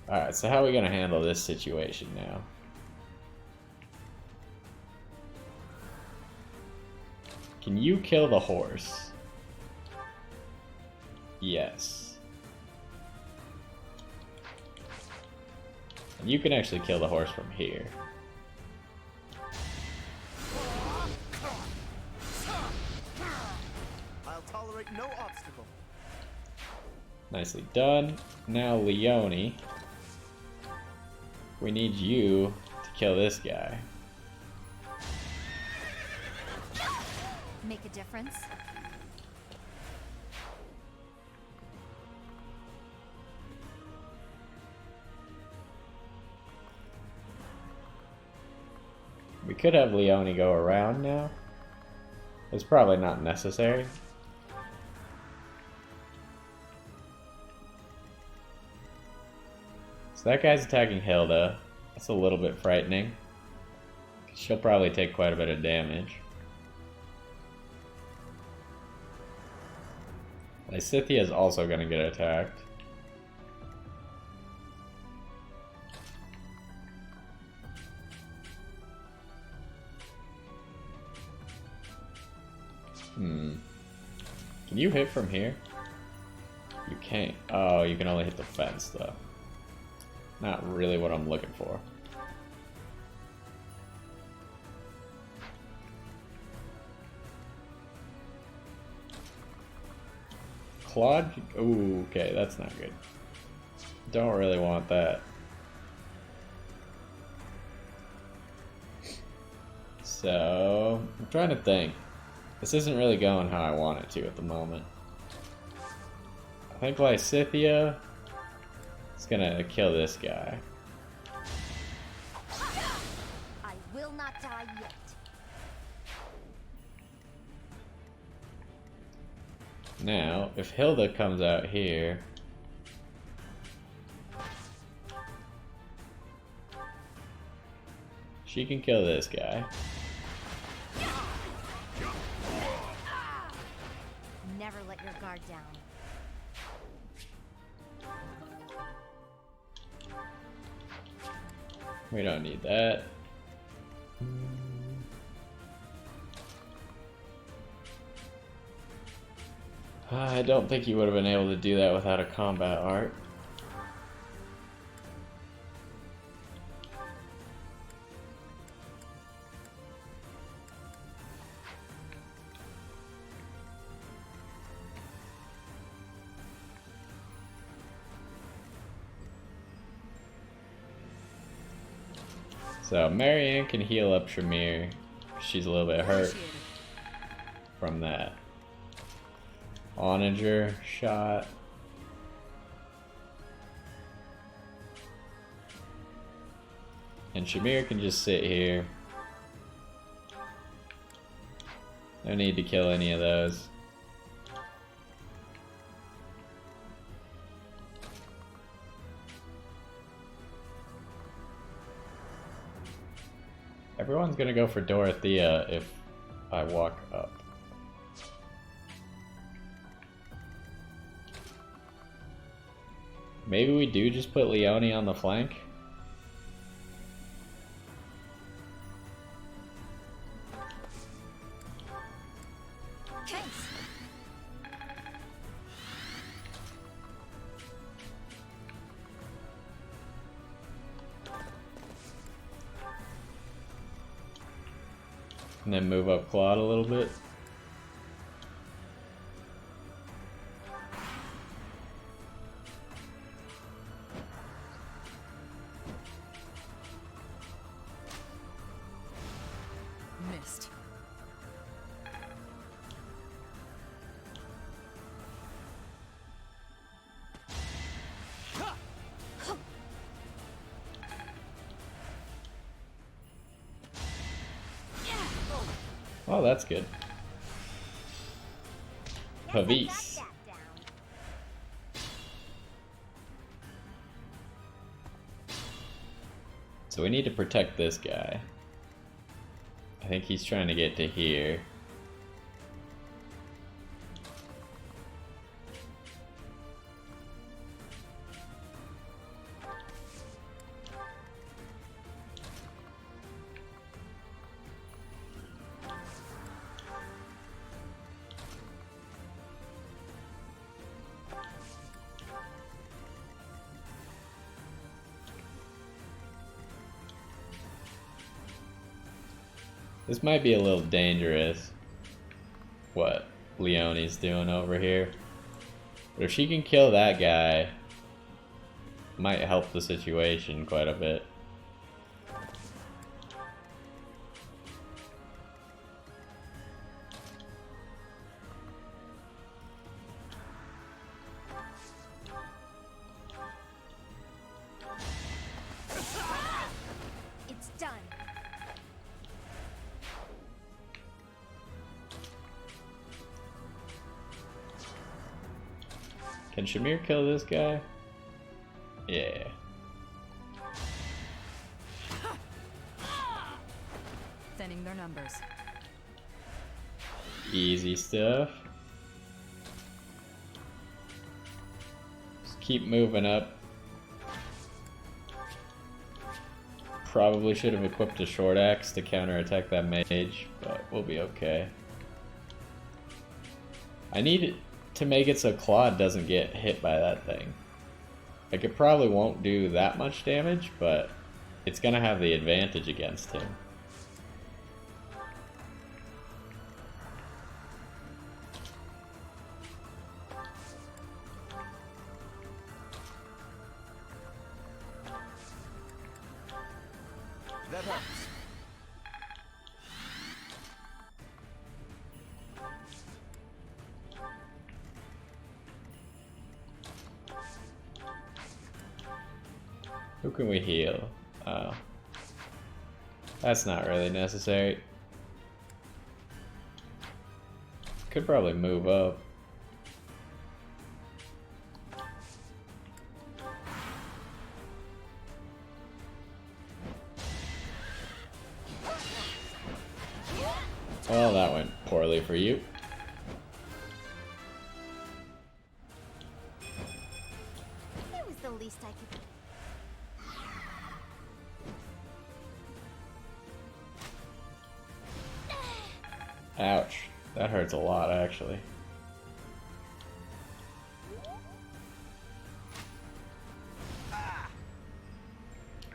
A: Alright, so how are we gonna handle this situation now? Can you kill the horse? Yes. And you can actually kill the horse from here.
H: I'll tolerate no obstacle.
A: Nicely done. Now, Leone. We need you to kill this guy.
G: Make a difference?
A: We could have Leone go around now. It's probably not necessary. So that guy's attacking Hilda. That's a little bit frightening. She'll probably take quite a bit of damage. Lysithea is also going to get attacked. Can you hit from here? You can't. Oh, you can only hit the fence, though. Not really what I'm looking for. Claude? Ooh, okay, that's not good. Don't really want that. So, I'm trying to think. This isn't really going how I want it to at the moment. I think Lysithea is gonna kill this guy.
B: I will not die yet.
A: Now, if Hilda comes out here, she can kill this guy.
B: Never let your guard down.
A: We don't need that. I don't think you would have been able to do that without a combat art. So Marianne can heal up Shamir. She's a little bit hurt from that onager shot. And Shamir can just sit here. No need to kill any of those. Everyone's gonna go for Dorothea if I walk up. Maybe we do just put Leone on the flank? And then move up Claude a little bit.
D: Missed.
A: Oh, that's good. Pavis. So we need to protect this guy. I think he's trying to get to here. This might be a little dangerous, what Leone's doing over here. But if she can kill that guy, might help the situation quite a bit.
B: It's done.
A: Can Shamir kill this guy? Yeah.
D: Thinning their numbers.
A: Easy stuff. Just keep moving up. Probably should have equipped a short axe to counterattack that mage, but we'll be okay. I need to make it so Claude doesn't get hit by that thing. Like, it probably won't do that much damage, but it's gonna have the advantage against him.
C: That helps.
A: Who can we heal? Oh. That's not really necessary. Could probably move up. Well, that went poorly for you.
B: It was the least I could.
A: Ouch. That hurts a lot, actually. How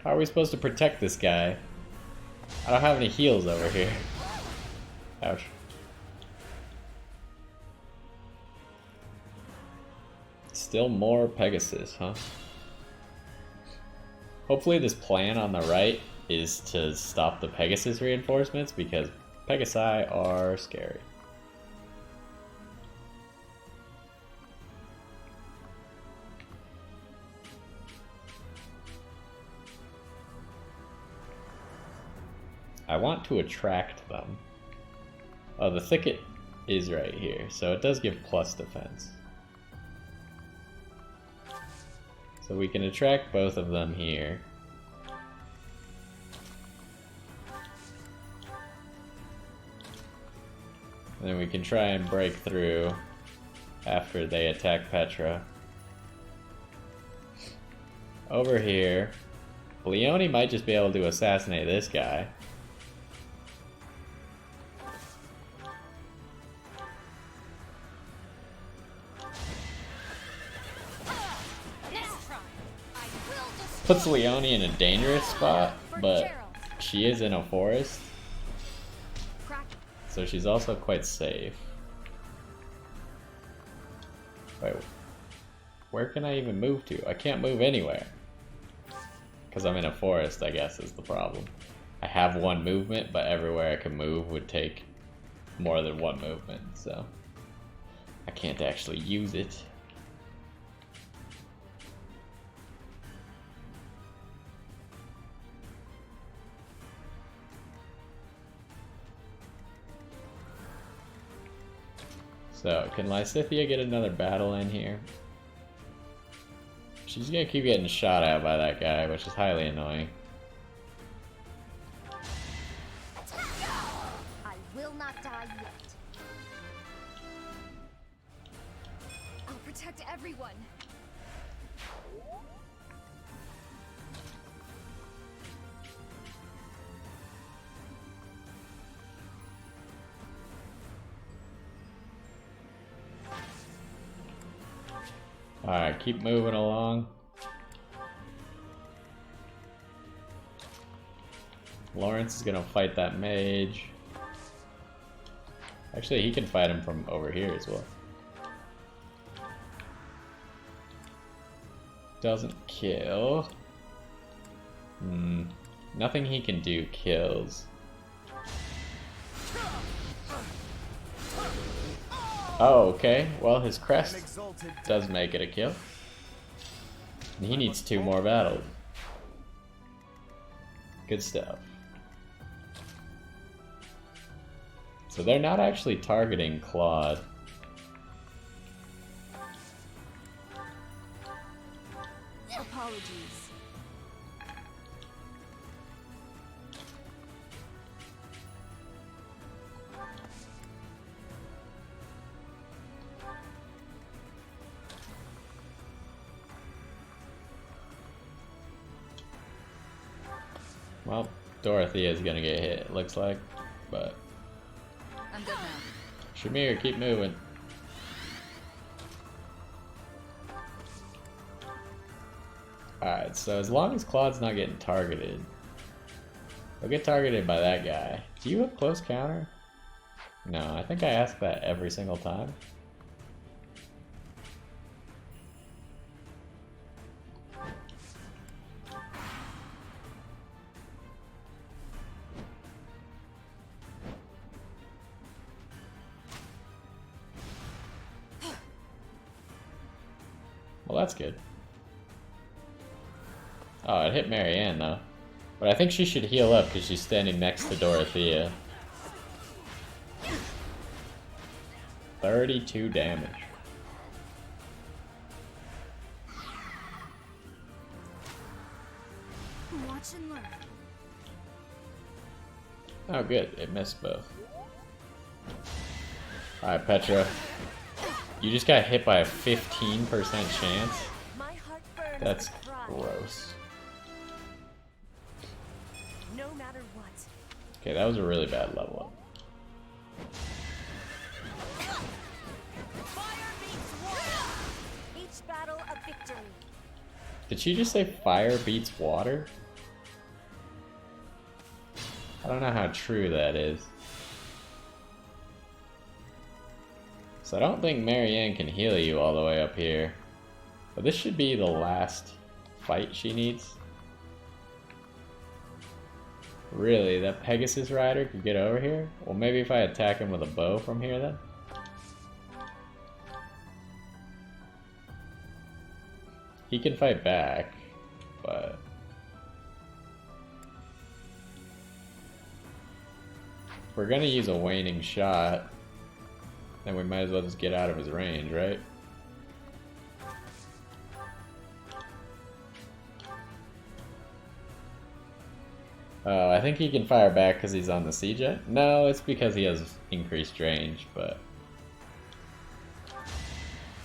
A: are we supposed to protect this guy? I don't have any heals over here. Ouch. Still more Pegasus, huh? Hopefully this plan on the right is to stop the Pegasus reinforcements, because Pegasi are scary. I want to attract them. Oh, the thicket is right here, so it does give plus defense. So we can attract both of them here. And then we can try and break through after they attack Petra. Over here, Leone might just be able to assassinate this guy. Puts Leone in a dangerous spot, but she is in a forest, so she's also quite safe. Wait, where can I even move to? I can't move anywhere. Because I'm in a forest, I guess, is the problem. I have one movement, but everywhere I can move would take more than one movement, so I can't actually use it. So, can Lysithea get another battle in here? She's gonna keep getting shot at by that guy, which is highly annoying.
G: I will not die yet. I'll protect everyone.
A: Alright, keep moving along. Lawrence is gonna fight that mage. Actually, he can fight him from over here as well. Doesn't kill. Nothing he can do kills. Oh, okay. Well, his crest does make it a kill. And he needs 2 more battles. Good stuff. So they're not actually targeting Claude.
G: Apologies.
A: Well, Dorothea is gonna get hit, it looks like, but
D: I'm good now.
A: Shamir, keep moving. Alright, so as long as Claude's not getting targeted, he'll get targeted by that guy. Do you have close counter? No, I think I ask that every single time. Well, that's good. Oh, it hit Marianne though. But I think she should heal up because she's standing next to Dorothea. 32 damage.
G: Watch and learn.
A: Oh good, it missed both. Alright, Petra. You just got hit by a 15% chance?
I: My heart burns
A: That's
I: with pride.
A: gross.
I: No matter what.
A: Okay, that was a really bad level up.
I: Fire beats water. Each battle a victory.
A: Did she just say fire beats water? I don't know how true that is. So I don't think Marianne can heal you all the way up here. But this should be the last fight she needs. Really? That Pegasus rider could get over here? Well, maybe if I attack him with a bow from here then? He can fight back, but... if we're gonna use a waning shot, then we might as well just get out of his range, right? Oh, I think he can fire back because he's on the siege. No, it's because he has increased range, but...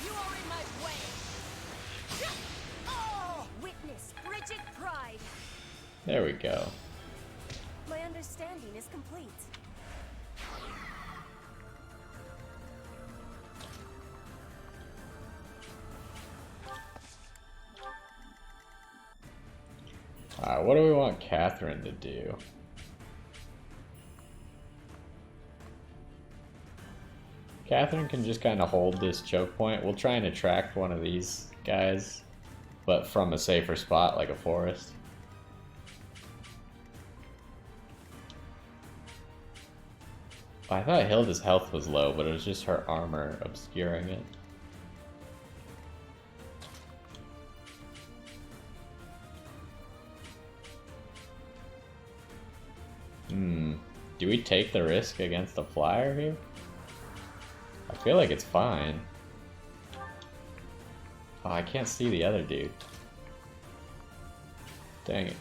I: You are in my way. Oh! Witness frigid pride.
A: there we go.
I: My understanding is complete.
A: Alright, what do we want Catherine to do? Catherine can just kind of hold this choke point. We'll try and attract one of these guys, but from a safer spot like a forest. I thought Hilda's health was low, but it was just her armor obscuring it. Do we take the risk against the flyer here? I feel like it's fine. Oh, I can't see the other dude. Dang it.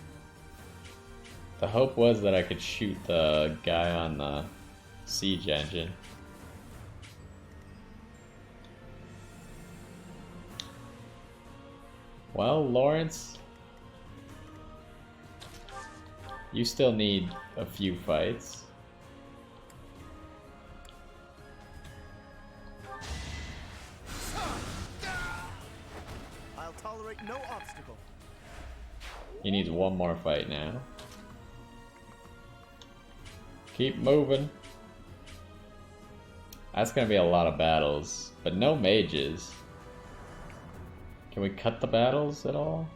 A: The hope was that I could shoot the guy on the siege engine. Well, Lawrence, you still need a few fights.
H: I'll tolerate no obstacle.
A: He needs one more fight now. Keep moving. That's gonna be a lot of battles, but no mages. Can we cut the battles at all?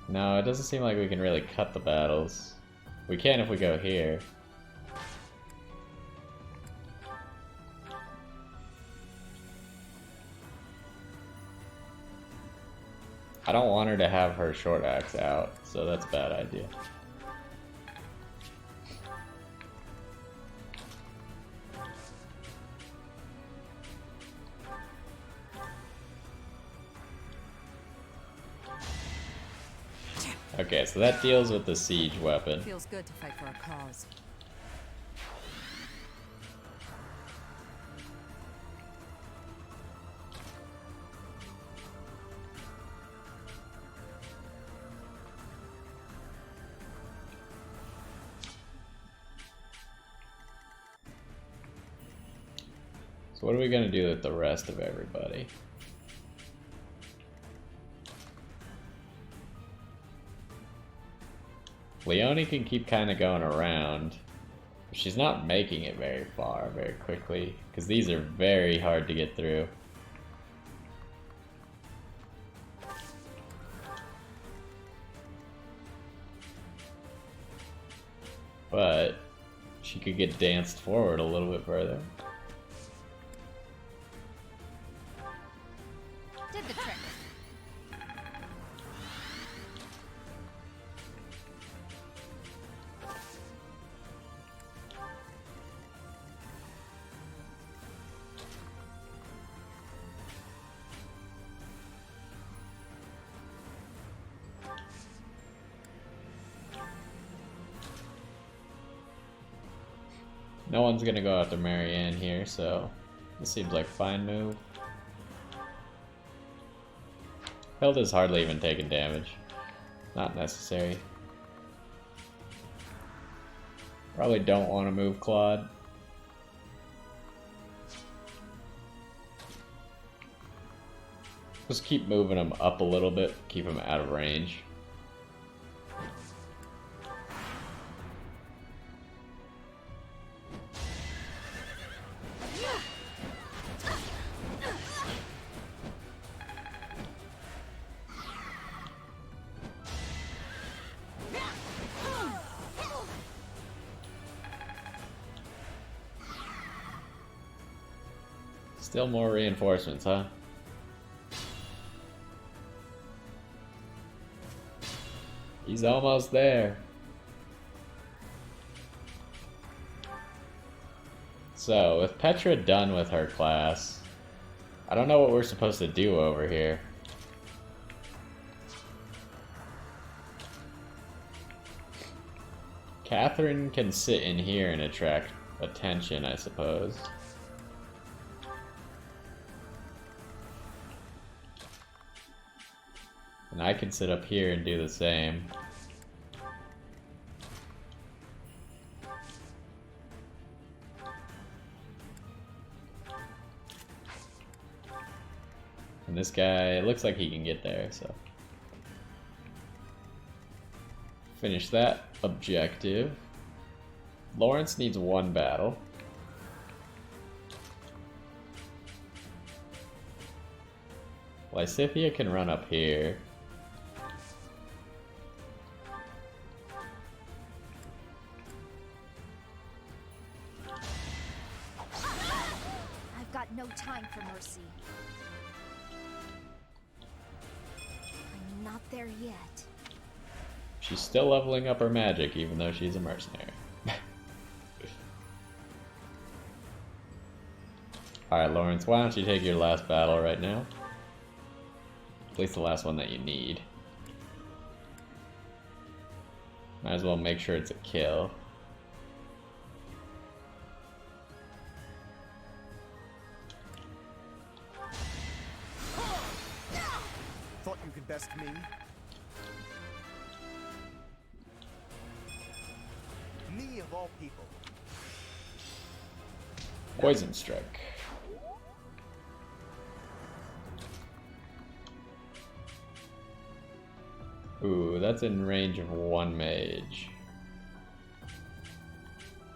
A: No, it doesn't seem like we can really cut the battles. We can if we go here. I don't want her to have her short axe out, so that's a bad idea. Okay, so that deals with the siege weapon.
D: Feels good to fight for a cause.
A: So what are we gonna do with the rest of everybody? Leonie can keep kind of going around. She's not making it very far, very quickly, because these are very hard to get through. But she could get danced forward a little bit further.
G: Did the trick.
A: No one's gonna go after Marianne here, so this seems like a fine move. Hilda's hardly even taking damage. Not necessary. Probably don't want to move Claude. Just keep moving him up a little bit, keep him out of range. Still more reinforcements, huh? He's almost there. So, with Petra done with her class, I don't know what we're supposed to do over here. Catherine can sit in here and attract attention, I suppose. And I can sit up here and do the same. And this guy, it looks like he can get there, so. Finish that objective. Lawrence needs one battle. Lysithia can run up here.
G: I've got no time for mercy. I'm not there yet.
A: She's still leveling up her magic, even though she's a mercenary. Alright, Lawrence, why don't you take your last battle right now? At least the last one that you need. Might as well make sure it's a kill.
H: Thought you could best me? Me of all people.
A: Poison Strike. Ooh, that's in range of one mage.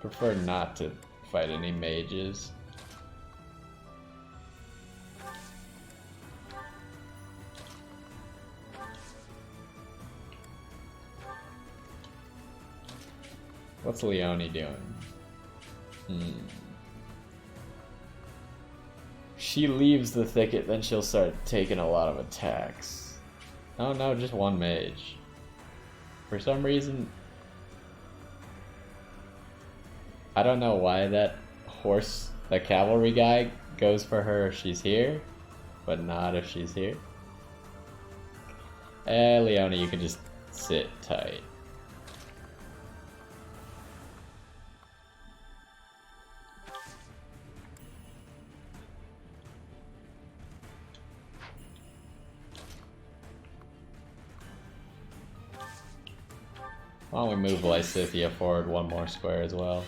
A: Prefer not to fight any mages. What's Leone doing? She leaves the thicket, then she'll start taking a lot of attacks. Oh no, just one mage. For some reason, I don't know why that horse, the cavalry guy, goes for her if she's here, but not if she's here. Leone, you can just sit tight. Why don't we move Lysithia forward one more square as well?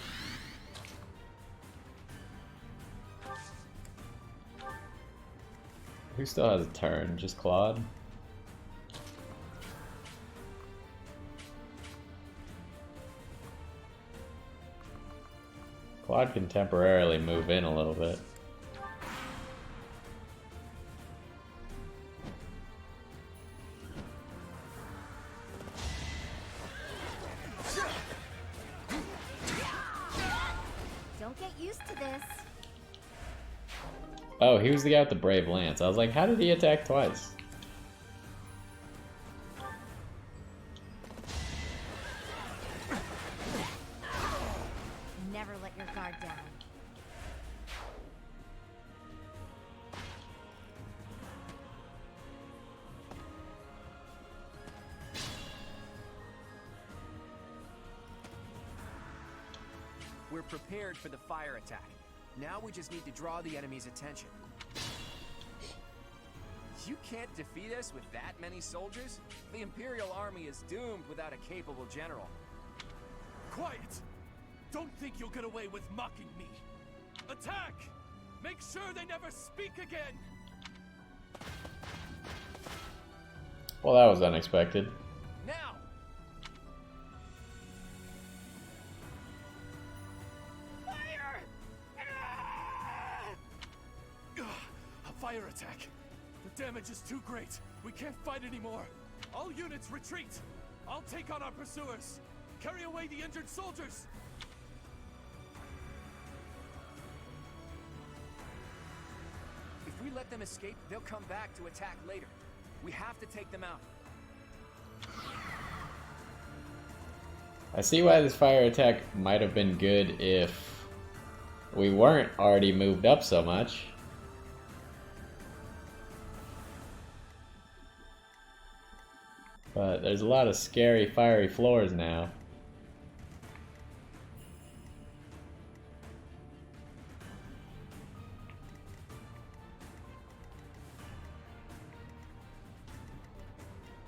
A: Who still has a turn? Just Claude? Claude can temporarily move in a little bit. Oh, he was the guy with the Brave Lance. I was like, how did he attack twice?
G: Never let your guard down.
E: We're prepared for the fire attack. Now we just need to draw the enemy's attention. You can't defeat us with that many soldiers? The Imperial army is doomed without a capable general.
C: Quiet! Don't think you'll get away with mocking me. Attack! Make sure they never speak again!
A: Well, that was unexpected.
E: Now! Fire!
C: A fire attack. The damage is too great. We can't fight anymore. All units retreat. I'll take on our pursuers. Carry away the injured soldiers.
E: we let them escape, they'll come back to attack later. We have to take them out.
A: I see why this fire attack might have been good if we weren't already moved up so much. But there's a lot of scary fiery floors now.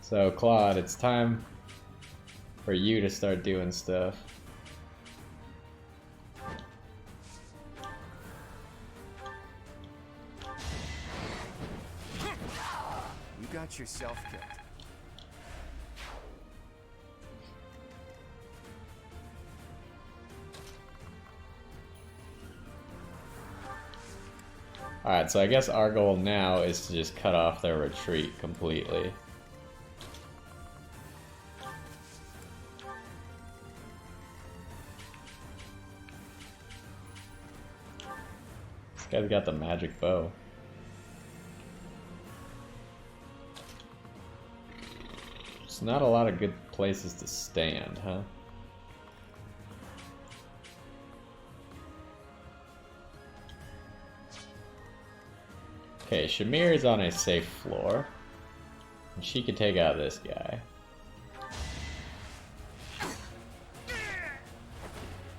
A: So Claude, it's time for you to start doing stuff.
E: You got yourself killed.
A: Alright, so I guess our goal now is to just cut off their retreat completely. This guy's got the magic bow. It's not a lot of good places to stand, huh? Okay, Shamir is on a safe floor. And she can take out this guy.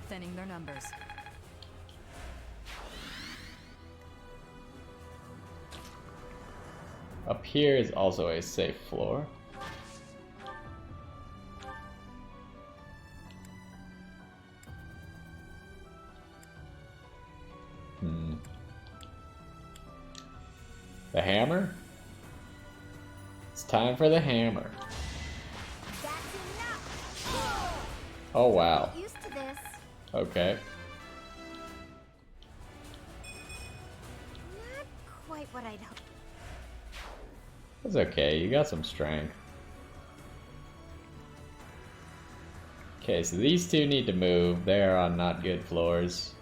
D: Thinning their numbers.
A: Up here is also a safe floor. The hammer? It's time for the hammer.
B: That's enough.
A: Oh wow.
B: Get used to this.
A: Okay.
B: Not quite what I'd hoped.
A: That's okay, you got some strength. Okay, so these two need to move. They are on not good floors.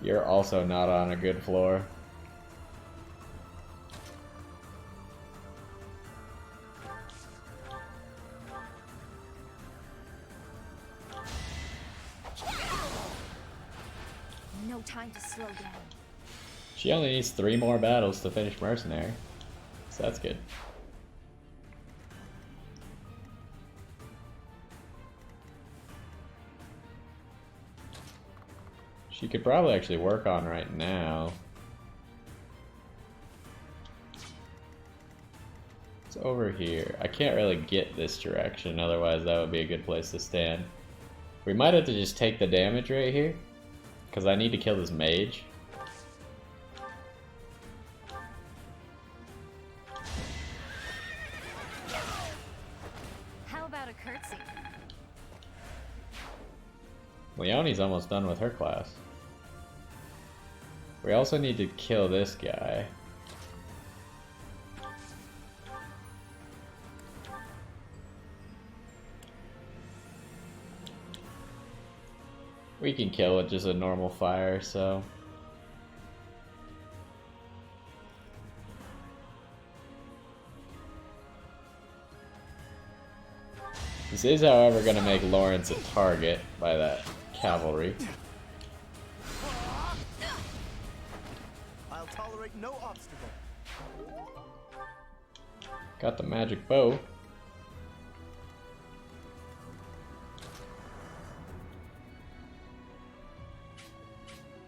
A: You're also not on a good floor.
B: No time to slow down.
A: She only needs 3 more battles to finish Mercenary. So that's good. She could probably actually work on right now. It's over here. I can't really get this direction, otherwise that would be a good place to stand. We might have to just take the damage right here, because I need to kill this mage.
G: How about a curtsy?
A: Leonie's almost done with her class. We also need to kill this guy. We can kill with just a normal fire, so... This is, however, going to make Lawrence a target by that cavalry.
H: I'll tolerate no obstacle.
A: Got the magic bow.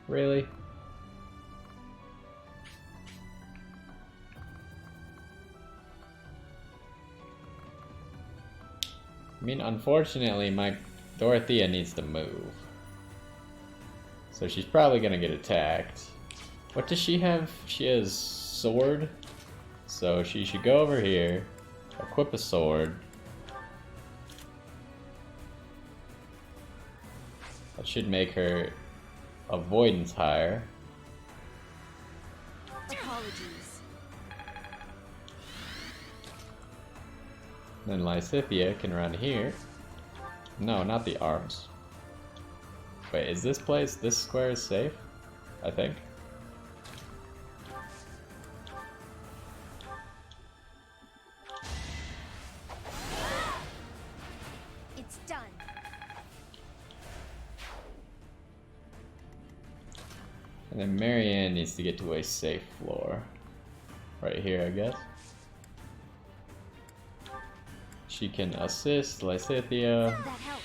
A: Really? I mean, unfortunately, my Dorothea needs to move. So she's probably gonna get attacked. What does she have? She has sword. So she should go over here, equip a sword. That should make her avoidance higher.
G: Apologies.
A: Then Lysithea can run here. No, not the arms. Wait, is this place, this square is safe? I think. then Marianne needs to get to a safe floor. Right here, I guess. She can assist Lysithea.
G: That helps.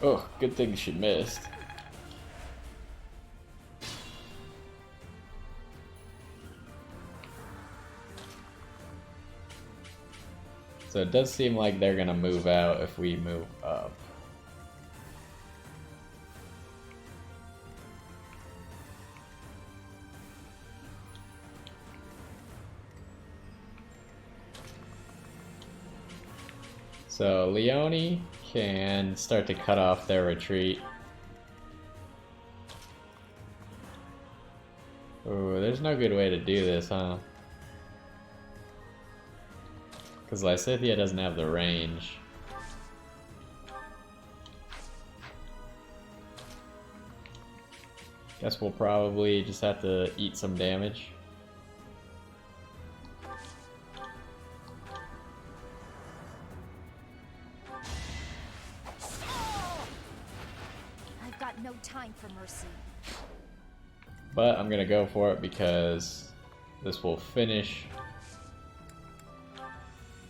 A: Oh, good thing she missed. So it does seem like they're gonna move out if we move up. So Leone can start to cut off their retreat. Ooh, there's no good way to do this, huh? Because Lysithea doesn't have the range. Guess we'll probably just have to eat some damage.
G: I've got no time for mercy.
A: But I'm gonna go for it because this will finish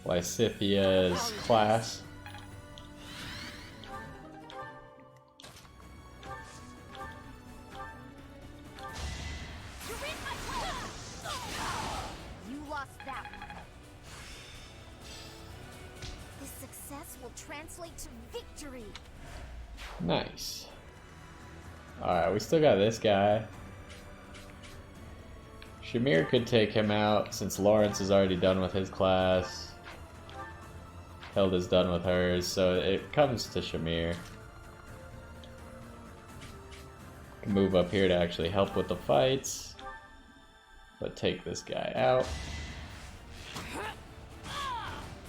A: Lysithea's class.
G: You lost that one. This success will translate to victory.
A: Nice. Alright, we still got this guy. Shamir could take him out since Lawrence is already done with his class. Hilda's done with hers, so it comes to Shamir. Can move up here to actually help with the fights. But take this guy out.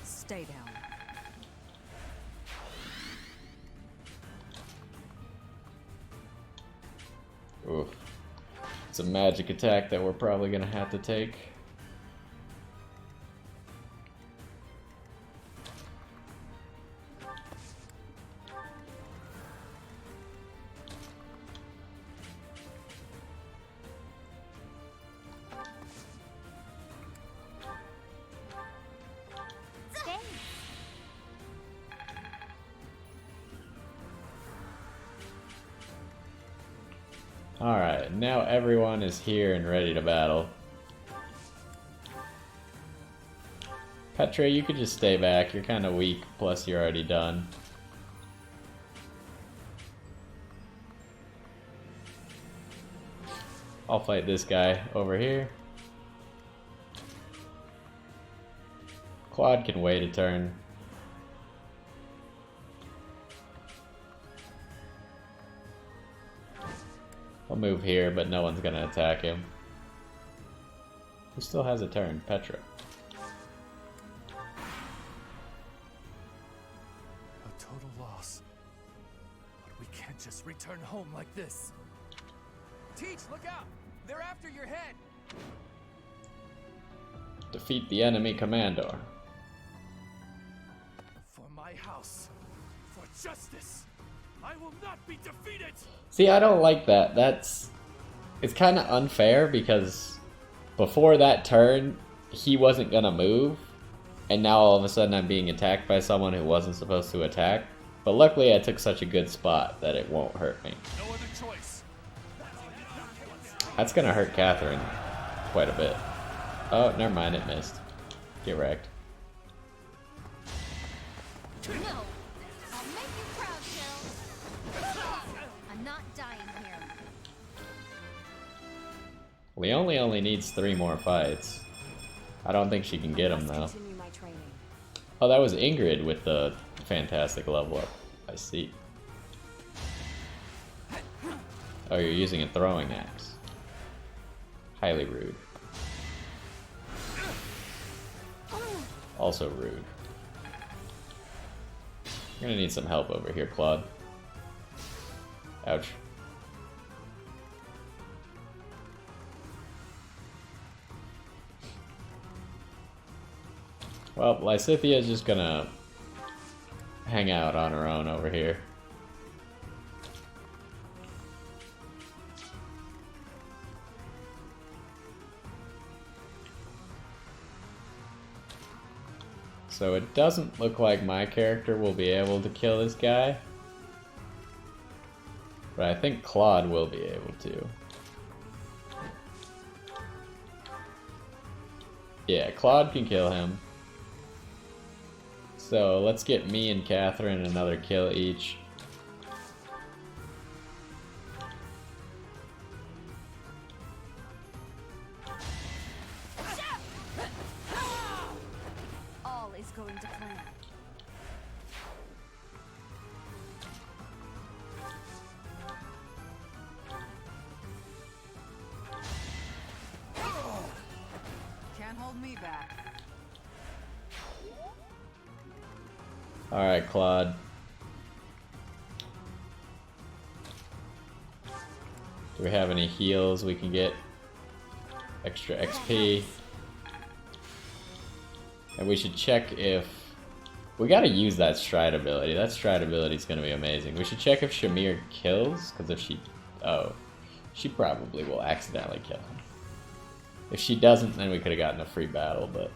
D: Stay down.
A: Oof. It's a magic attack that we're probably gonna have to take. Alright, now everyone is here and ready to battle. Petra, you could just stay back. You're kind of weak, plus you're already done. I'll fight this guy over here. Claude can wait a turn. I'll move here, but no one's gonna attack him. Who still has a turn? Petra.
C: A total loss. But we can't just return home like this.
E: Teach, look out! They're after your head!
A: Defeat the enemy commander.
C: For my house. For justice. I will not be defeated!
A: See, I don't like that. It's kind of unfair because before that turn, he wasn't gonna move, and now all of a sudden I'm being attacked by someone who wasn't supposed to attack. But luckily I took such a good spot that it won't hurt me.
C: No other choice.
A: That's gonna hurt Catherine quite a bit. Oh, never mind, it missed. Get wrecked.
G: No, I'll make you proud, Jill. I'm not dying here.
A: Leone only needs 3 more fights. I don't think she can get him though.
I: Continue my training.
A: Oh, that was Ingrid with the fantastic level up. I see. Oh, you're using a throwing axe. Highly rude. Also rude. You're gonna need some help over here, Claude. Ouch. Well, Lysithia is just gonna hang out on her own over here. So it doesn't look like my character will be able to kill this guy. But I think Claude will be able to. Yeah, Claude can kill him. So let's get me and Catherine another kill each.
I: All is going to plan.
D: Can't hold me back.
A: Alright, Claude. Do we have any heals we can get? Extra XP. And we should check if... We gotta use that stride ability. That stride ability is gonna be amazing. We should check if Shamir kills, because if she... Oh. She probably will accidentally kill him. If she doesn't, then we could have gotten a free battle, but...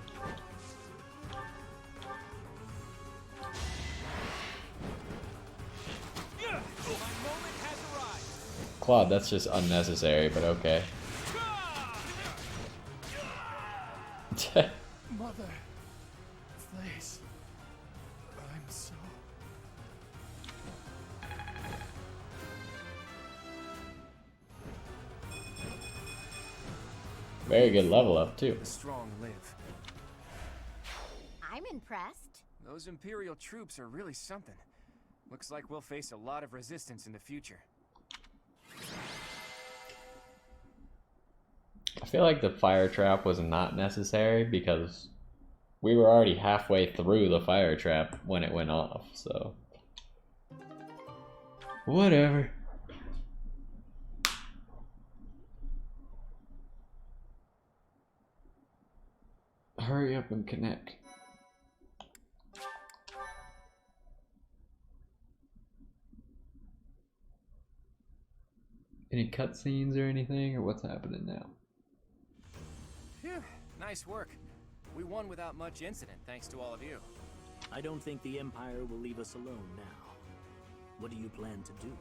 A: Claude, that's just unnecessary, but okay.
C: Mother, please. I'm so...
A: Very good level up, too.
E: The strong live.
G: I'm impressed.
E: Those Imperial troops are really something. Looks like we'll face a lot of resistance in the future.
A: I feel like the fire trap was not necessary because we were already halfway through the fire trap when it went off, so... Whatever. Hurry up and connect. Any cutscenes or anything, or what's happening now?
E: Phew, nice work. We won without much incident, thanks to all of you.
J: I don't think the Empire will leave us alone now. What do you plan to do?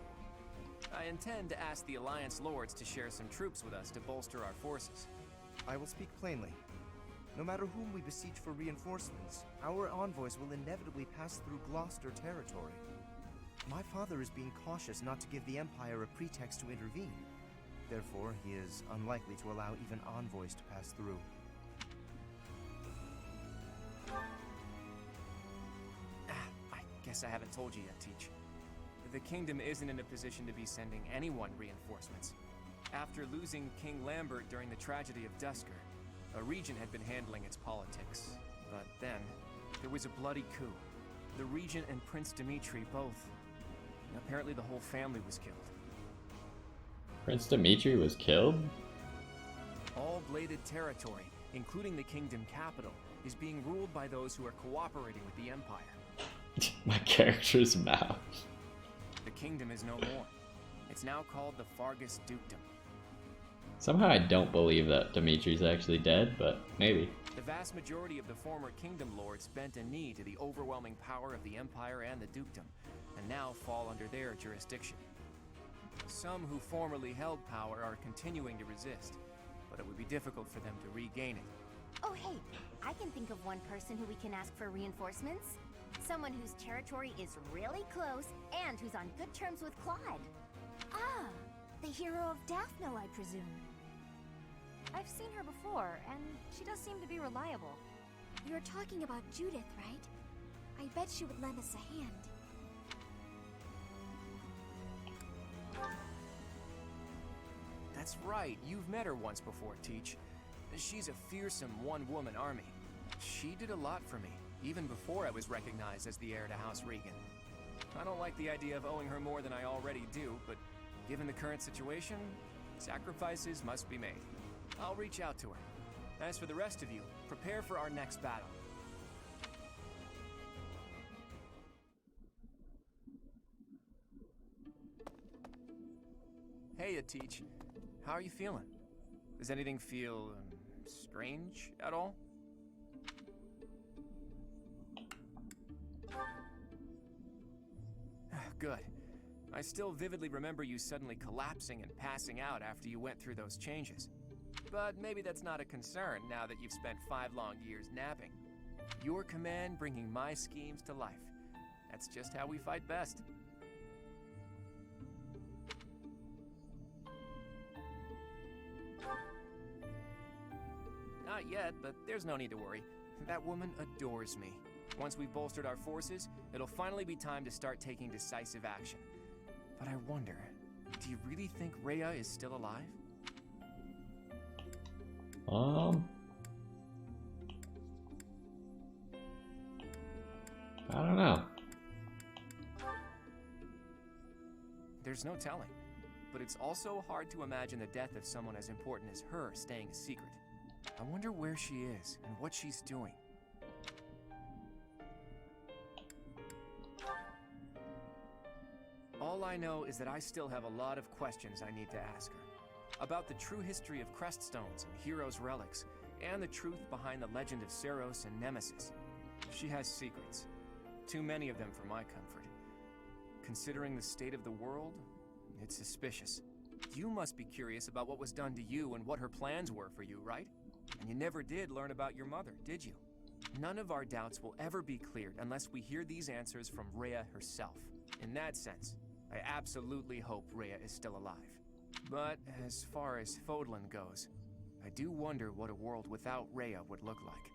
E: I intend to ask the Alliance Lords to share some troops with us to bolster our forces.
K: I will speak plainly. No matter whom we beseech for reinforcements, our envoys will inevitably pass through Gloucester territory. My father is being cautious not to give the Empire a pretext to intervene. Therefore, he is unlikely to allow even envoys to pass through.
E: I guess I haven't told you yet, Teach. The Kingdom isn't in a position to be sending anyone reinforcements. After losing King Lambert during the tragedy of Dusker, a regent had been handling its politics. But then, there was a bloody coup. The regent and Prince Dimitri both. Apparently the whole family was killed.
A: Prince Dimitri was killed?
E: All bladed territory, including the Kingdom capital, is being ruled by those who are cooperating with the Empire.
A: My character's mouth.
E: The Kingdom is no more. It's now called the Fargus Dukedom.
A: Somehow I don't believe that Dimitri's actually dead, but maybe.
E: The vast majority of the former Kingdom Lords bent a knee to the overwhelming power of the Empire and the Dukedom, and now fall under their jurisdiction. Some who formerly held power are continuing to resist, but it would be difficult for them to regain it.
G: Oh hey, I can think of one person who we can ask for reinforcements. Someone whose territory is really close and who's on good terms with Claude.
I: Ah, the hero of Daphne, I presume. I've seen her before, and she does seem to be reliable.
B: You're talking about Judith, right? I bet she would lend us a hand.
E: That's right, you've met her once before, Teach. She's a fearsome one-woman army. She did a lot for me, even before I was recognized as the heir to House Regan. I don't like the idea of owing her more than I already do, but given the current situation, sacrifices must be made. I'll reach out to her. As for the rest of you, prepare for our next battle. teach. How are you feeling? Does anything feel strange at all? Good. I still vividly remember you suddenly collapsing and passing out after you went through those changes. But maybe that's not a concern now that you've spent 5 long years napping. Your command bringing my schemes to life. That's just how we fight best. Not yet, but there's no need to worry. That woman adores me. Once we've bolstered our forces, it'll finally be time to start taking decisive action. But I wonder, do you really think Rhea is still alive?
A: I don't know.
E: There's no telling, but it's also hard to imagine the death of someone as important as her staying a secret. I wonder where she is and what she's doing. All I know is that I still have a lot of questions I need to ask her. About the true history of Creststones and Heroes' relics, and the truth behind the legend of Seros and Nemesis. She has secrets. Too many of them for my comfort. Considering the state of the world, it's suspicious. You must be curious about what was done to you and what her plans were for you, right? And you never did learn about your mother, did you? None of our doubts will ever be cleared unless we hear these answers from Rhea herself. In that sense, I absolutely hope Rhea is still alive. But as far as Fodlan goes, I do wonder what a world without Rhea would look like.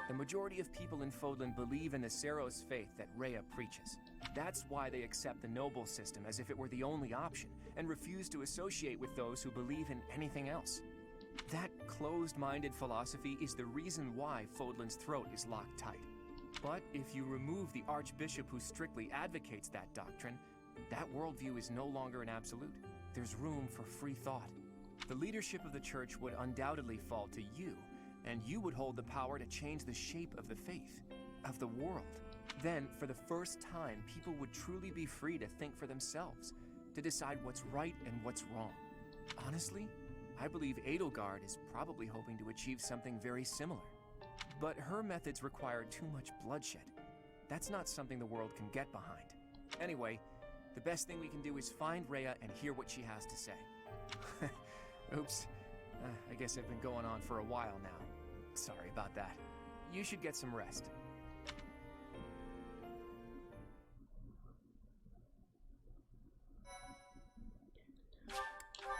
E: The majority of people in Fodlan believe in the Seros faith that Rhea preaches. That's why they accept the noble system as if it were the only option, and refuse to associate with those who believe in anything else. That closed-minded philosophy is the reason why Fodlan's throat is locked tight. But if you remove the Archbishop who strictly advocates that doctrine, that worldview is no longer an absolute. There's room for free thought. The leadership of the Church would undoubtedly fall to you, and you would hold the power to change the shape of the faith, of the world. Then, for the first time, people would truly be free to think for themselves, to decide what's right and what's wrong. Honestly, I believe Edelgard is probably hoping to achieve something very similar. But her methods require too much bloodshed. That's not something the world can get behind. Anyway, the best thing we can do is find Rhea and hear what she has to say. Oops. I guess I've been going on for a while now. Sorry about that. You should get some rest.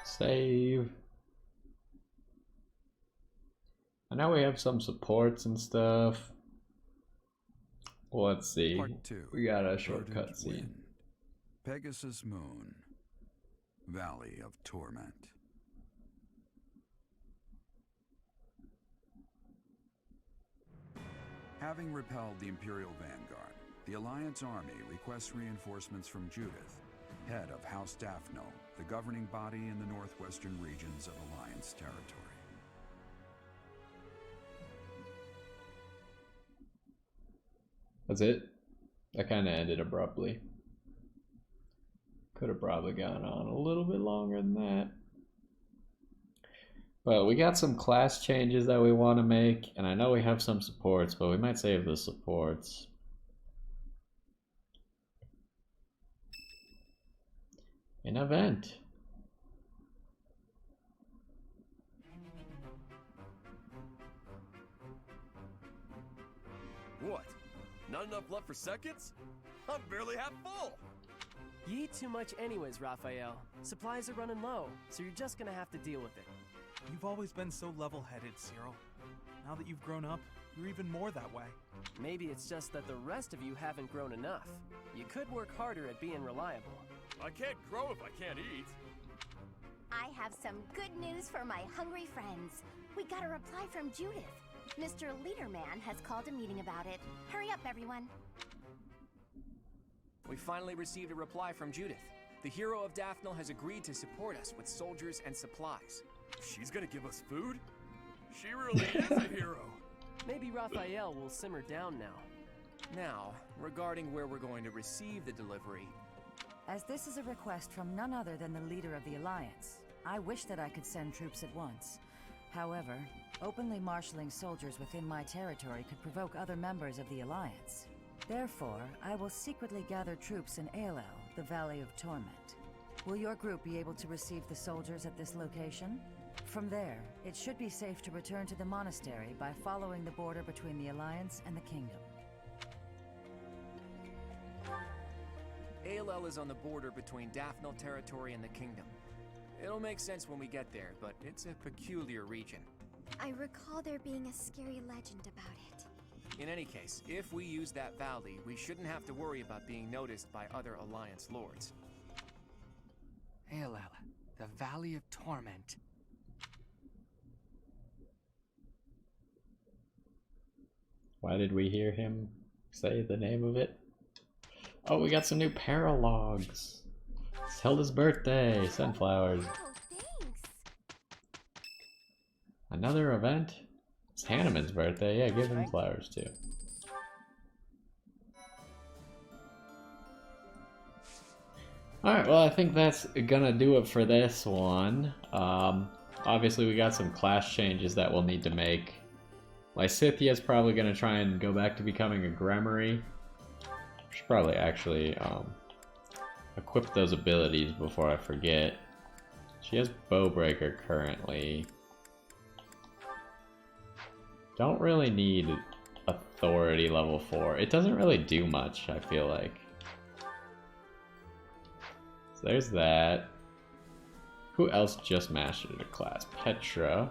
A: Save. I know we have some supports and stuff. Well, let's see.
F: Part 2.
A: We got a shortcut scene.
F: Wind. Pegasus Moon. Valley of Torment. Having repelled the Imperial Vanguard, the Alliance Army requests reinforcements from Judith, head of House Daphno, the governing body in the northwestern regions of Alliance territory.
A: That's it? That kind of ended abruptly. Could have probably gone on a little bit longer than that. But we got some class changes that we want to make, and I know we have some supports, but we might save the supports. An event.
L: What? Not enough left for seconds? I'm barely half full!
M: You eat too much anyways, Raphael. Supplies are running low, so you're just gonna have to deal with it.
N: You've always been so level-headed, Cyril. Now that you've grown up, you're even more that way.
M: Maybe it's just that the rest of you haven't grown enough. You could work harder at being reliable.
L: I can't grow if I can't eat.
G: I have some good news for my hungry friends. We got a reply from Judith. Mr. Leaderman has called a meeting about it. Hurry up, everyone.
E: We finally received a reply from Judith. The hero of Daphne has agreed to support us with soldiers and supplies.
L: She's gonna give us food? She really is a hero.
M: Maybe Raphael will simmer down now.
E: Now, regarding where we're going to receive the delivery,
O: As this is a request from none other than the leader of the Alliance, I wish that I could send troops at once. However, openly marshaling soldiers within my territory could provoke other members of the Alliance. Therefore, I will secretly gather troops in Aelel, the Valley of Torment. Will your group be able to receive the soldiers at this location? From there, it should be safe to return to the monastery by following the border between the Alliance and the Kingdom.
E: Aelel is on the border between Daphnel territory and the Kingdom. It'll make sense when we get there, but it's a peculiar region.
B: I recall there being a scary legend about it.
E: In any case, if we use that valley, we shouldn't have to worry about being noticed by other Alliance lords.
P: Aelel, the Valley of Torment.
A: Why did we hear him say the name of it? Oh, we got some new paralogs. It's Hilda's birthday. Sunflowers.
B: Oh, thanks.
A: Another event? It's Hanneman's birthday. Yeah, give him flowers too. Alright, well I think that's gonna do it for this one. Obviously we got some class changes that we'll need to make. Lysithia's probably gonna try and go back to becoming a Gremory. Should probably actually equip those abilities before I forget. She has Bowbreaker currently. Don't really need Authority level 4. It doesn't really do much, I feel like. So there's that. Who else just mastered a class? Petra.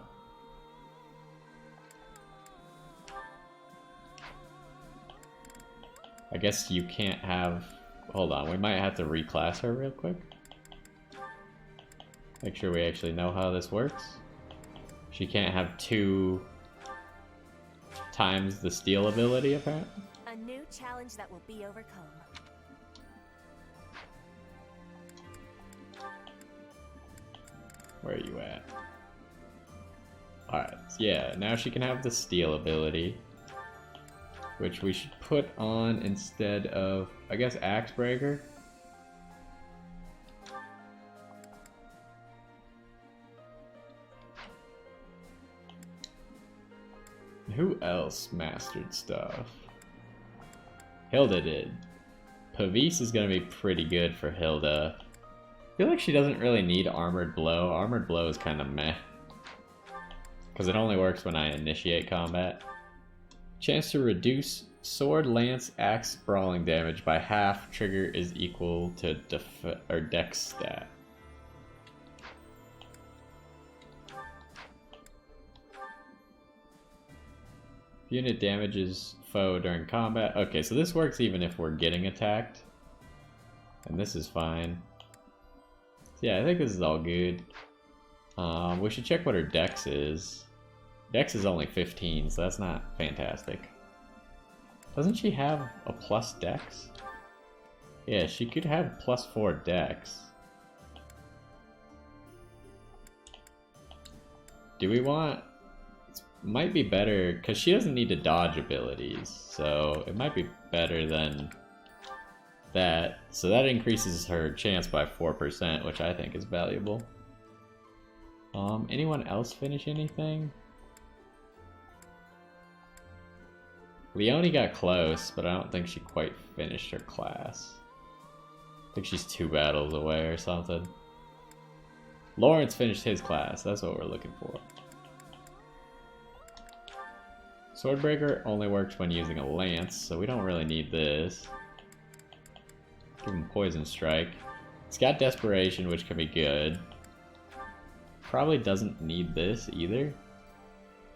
A: I guess you can't have... Hold on, we might have to reclass her real quick. Make sure we actually know how this works. She can't have 2 times the steel ability, apparently.
G: A new challenge that will be overcome.
A: Where are you at? Alright, yeah, now she can have the steel ability. Which we should put on instead of, I guess, Axebreaker. Who else mastered stuff? Hilda did. Pavis is gonna be pretty good for Hilda. I feel like she doesn't really need Armored Blow. Armored Blow is kind of meh. Because it only works when I initiate combat. Chance to reduce sword, lance, axe, brawling damage by half. Trigger is equal to dex stat. Unit damages foe during combat. Okay, so this works even if we're getting attacked. And this is fine. So yeah, I think this is all good. We should check what her dex is. Dex is only 15, so that's not fantastic. Doesn't she have a plus dex? Yeah, she could have +4 dex. Do we want... Might be better, because she doesn't need to dodge abilities, so it might be better than that. So that increases her chance by 4%, which I think is valuable. Anyone else finish anything? Leonie got close, but I don't think she quite finished her class. I think she's 2 battles away or something. Lawrence finished his class, that's what we're looking for. Swordbreaker only works when using a lance, so we don't really need this. Give him Poison Strike. It's got Desperation, which can be good. Probably doesn't need this either.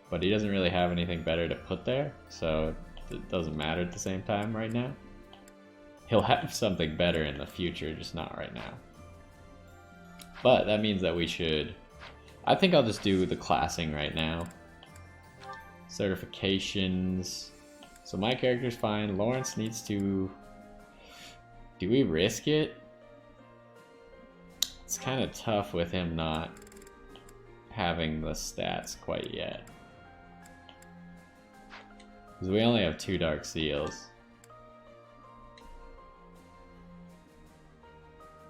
A: But he doesn't really have anything better to put there, so it doesn't matter at the same time right now. He'll have something better in the future, just not right now. But that means that we should... I think I'll just do the classing right now. Certifications. So my character's fine. Lawrence needs to... Do we risk it? It's kind of tough with him not having the stats quite yet. Because we only have 2 Dark Seals.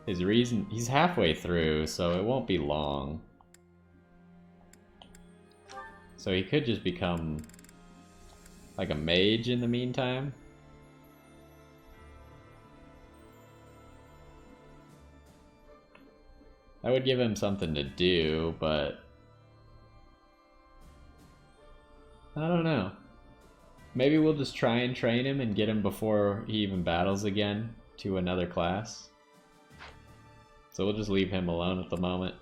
A: his reason, he's halfway through, so it won't be long. So he could just become like a mage in the meantime. That would give him something to do, but I don't know. Maybe we'll just try and train him and get him before he even battles again to another class. So we'll just leave him alone at the moment.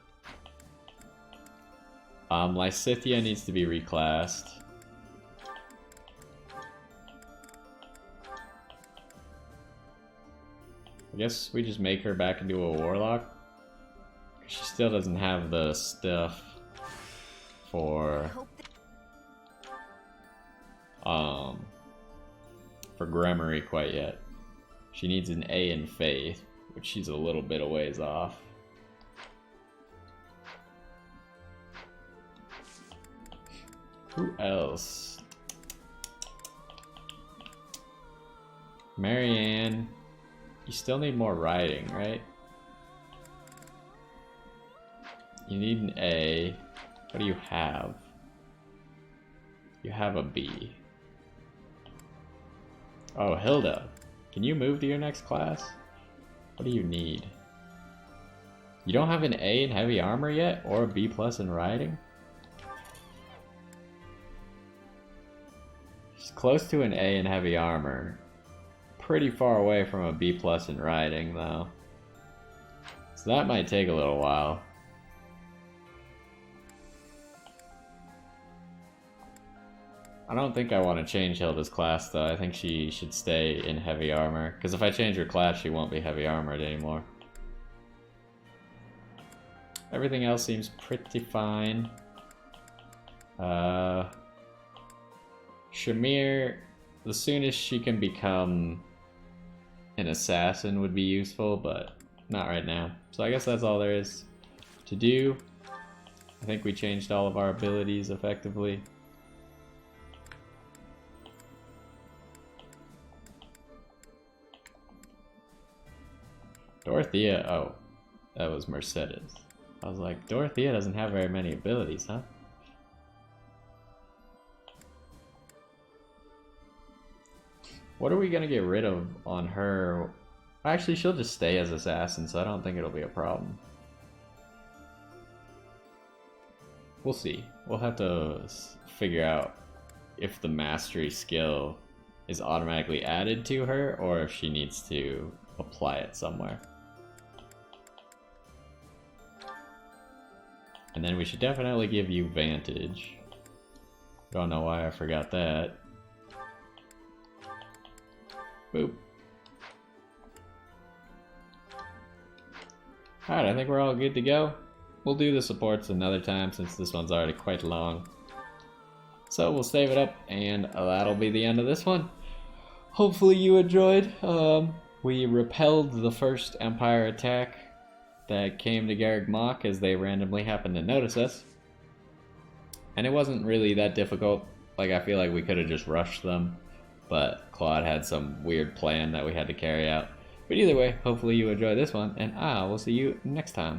A: Lysithea needs to be reclassed. I guess we just make her back into a warlock. She still doesn't have the stuff for Gremory quite yet. She needs an A in Faith, which she's a little bit a ways off. Who else? Marianne. You still need more writing, right? You need an A. What do you have? You have a B. Oh, Hilda. Can you move to your next class? What do you need? You don't have an A in heavy armor yet? Or a B plus in riding? She's close to an A in heavy armor. Pretty far away from a B plus in riding, though. So that might take a little while. I don't think I want to change Hilda's class, though. I think she should stay in heavy armor. Because if I change her class, she won't be heavy armored anymore. Everything else seems pretty fine. Shamir, the soonest she can become an assassin would be useful, but not right now. So I guess that's all there is to do. I think we changed all of our abilities effectively. Dorothea, oh, that was Mercedes. I was like, Dorothea doesn't have very many abilities, huh? What are we gonna get rid of on her? Actually, she'll just stay as assassin, so I don't think it'll be a problem. We'll see. We'll have to figure out if the mastery skill is automatically added to her, or if she needs to apply it somewhere. And then we should definitely give you Vantage. Don't know why I forgot that. Boop. Alright, I think we're all good to go. We'll do the supports another time since this one's already quite long. So we'll save it up and that'll be the end of this one. Hopefully you enjoyed. We repelled the first Empire attack that came to Garreg Mach as they randomly happened to notice us. And it wasn't really that difficult. Like, I feel like we could have just rushed them, but Claude had some weird plan that we had to carry out. But either way, hopefully you enjoy this one, and I will see you next time.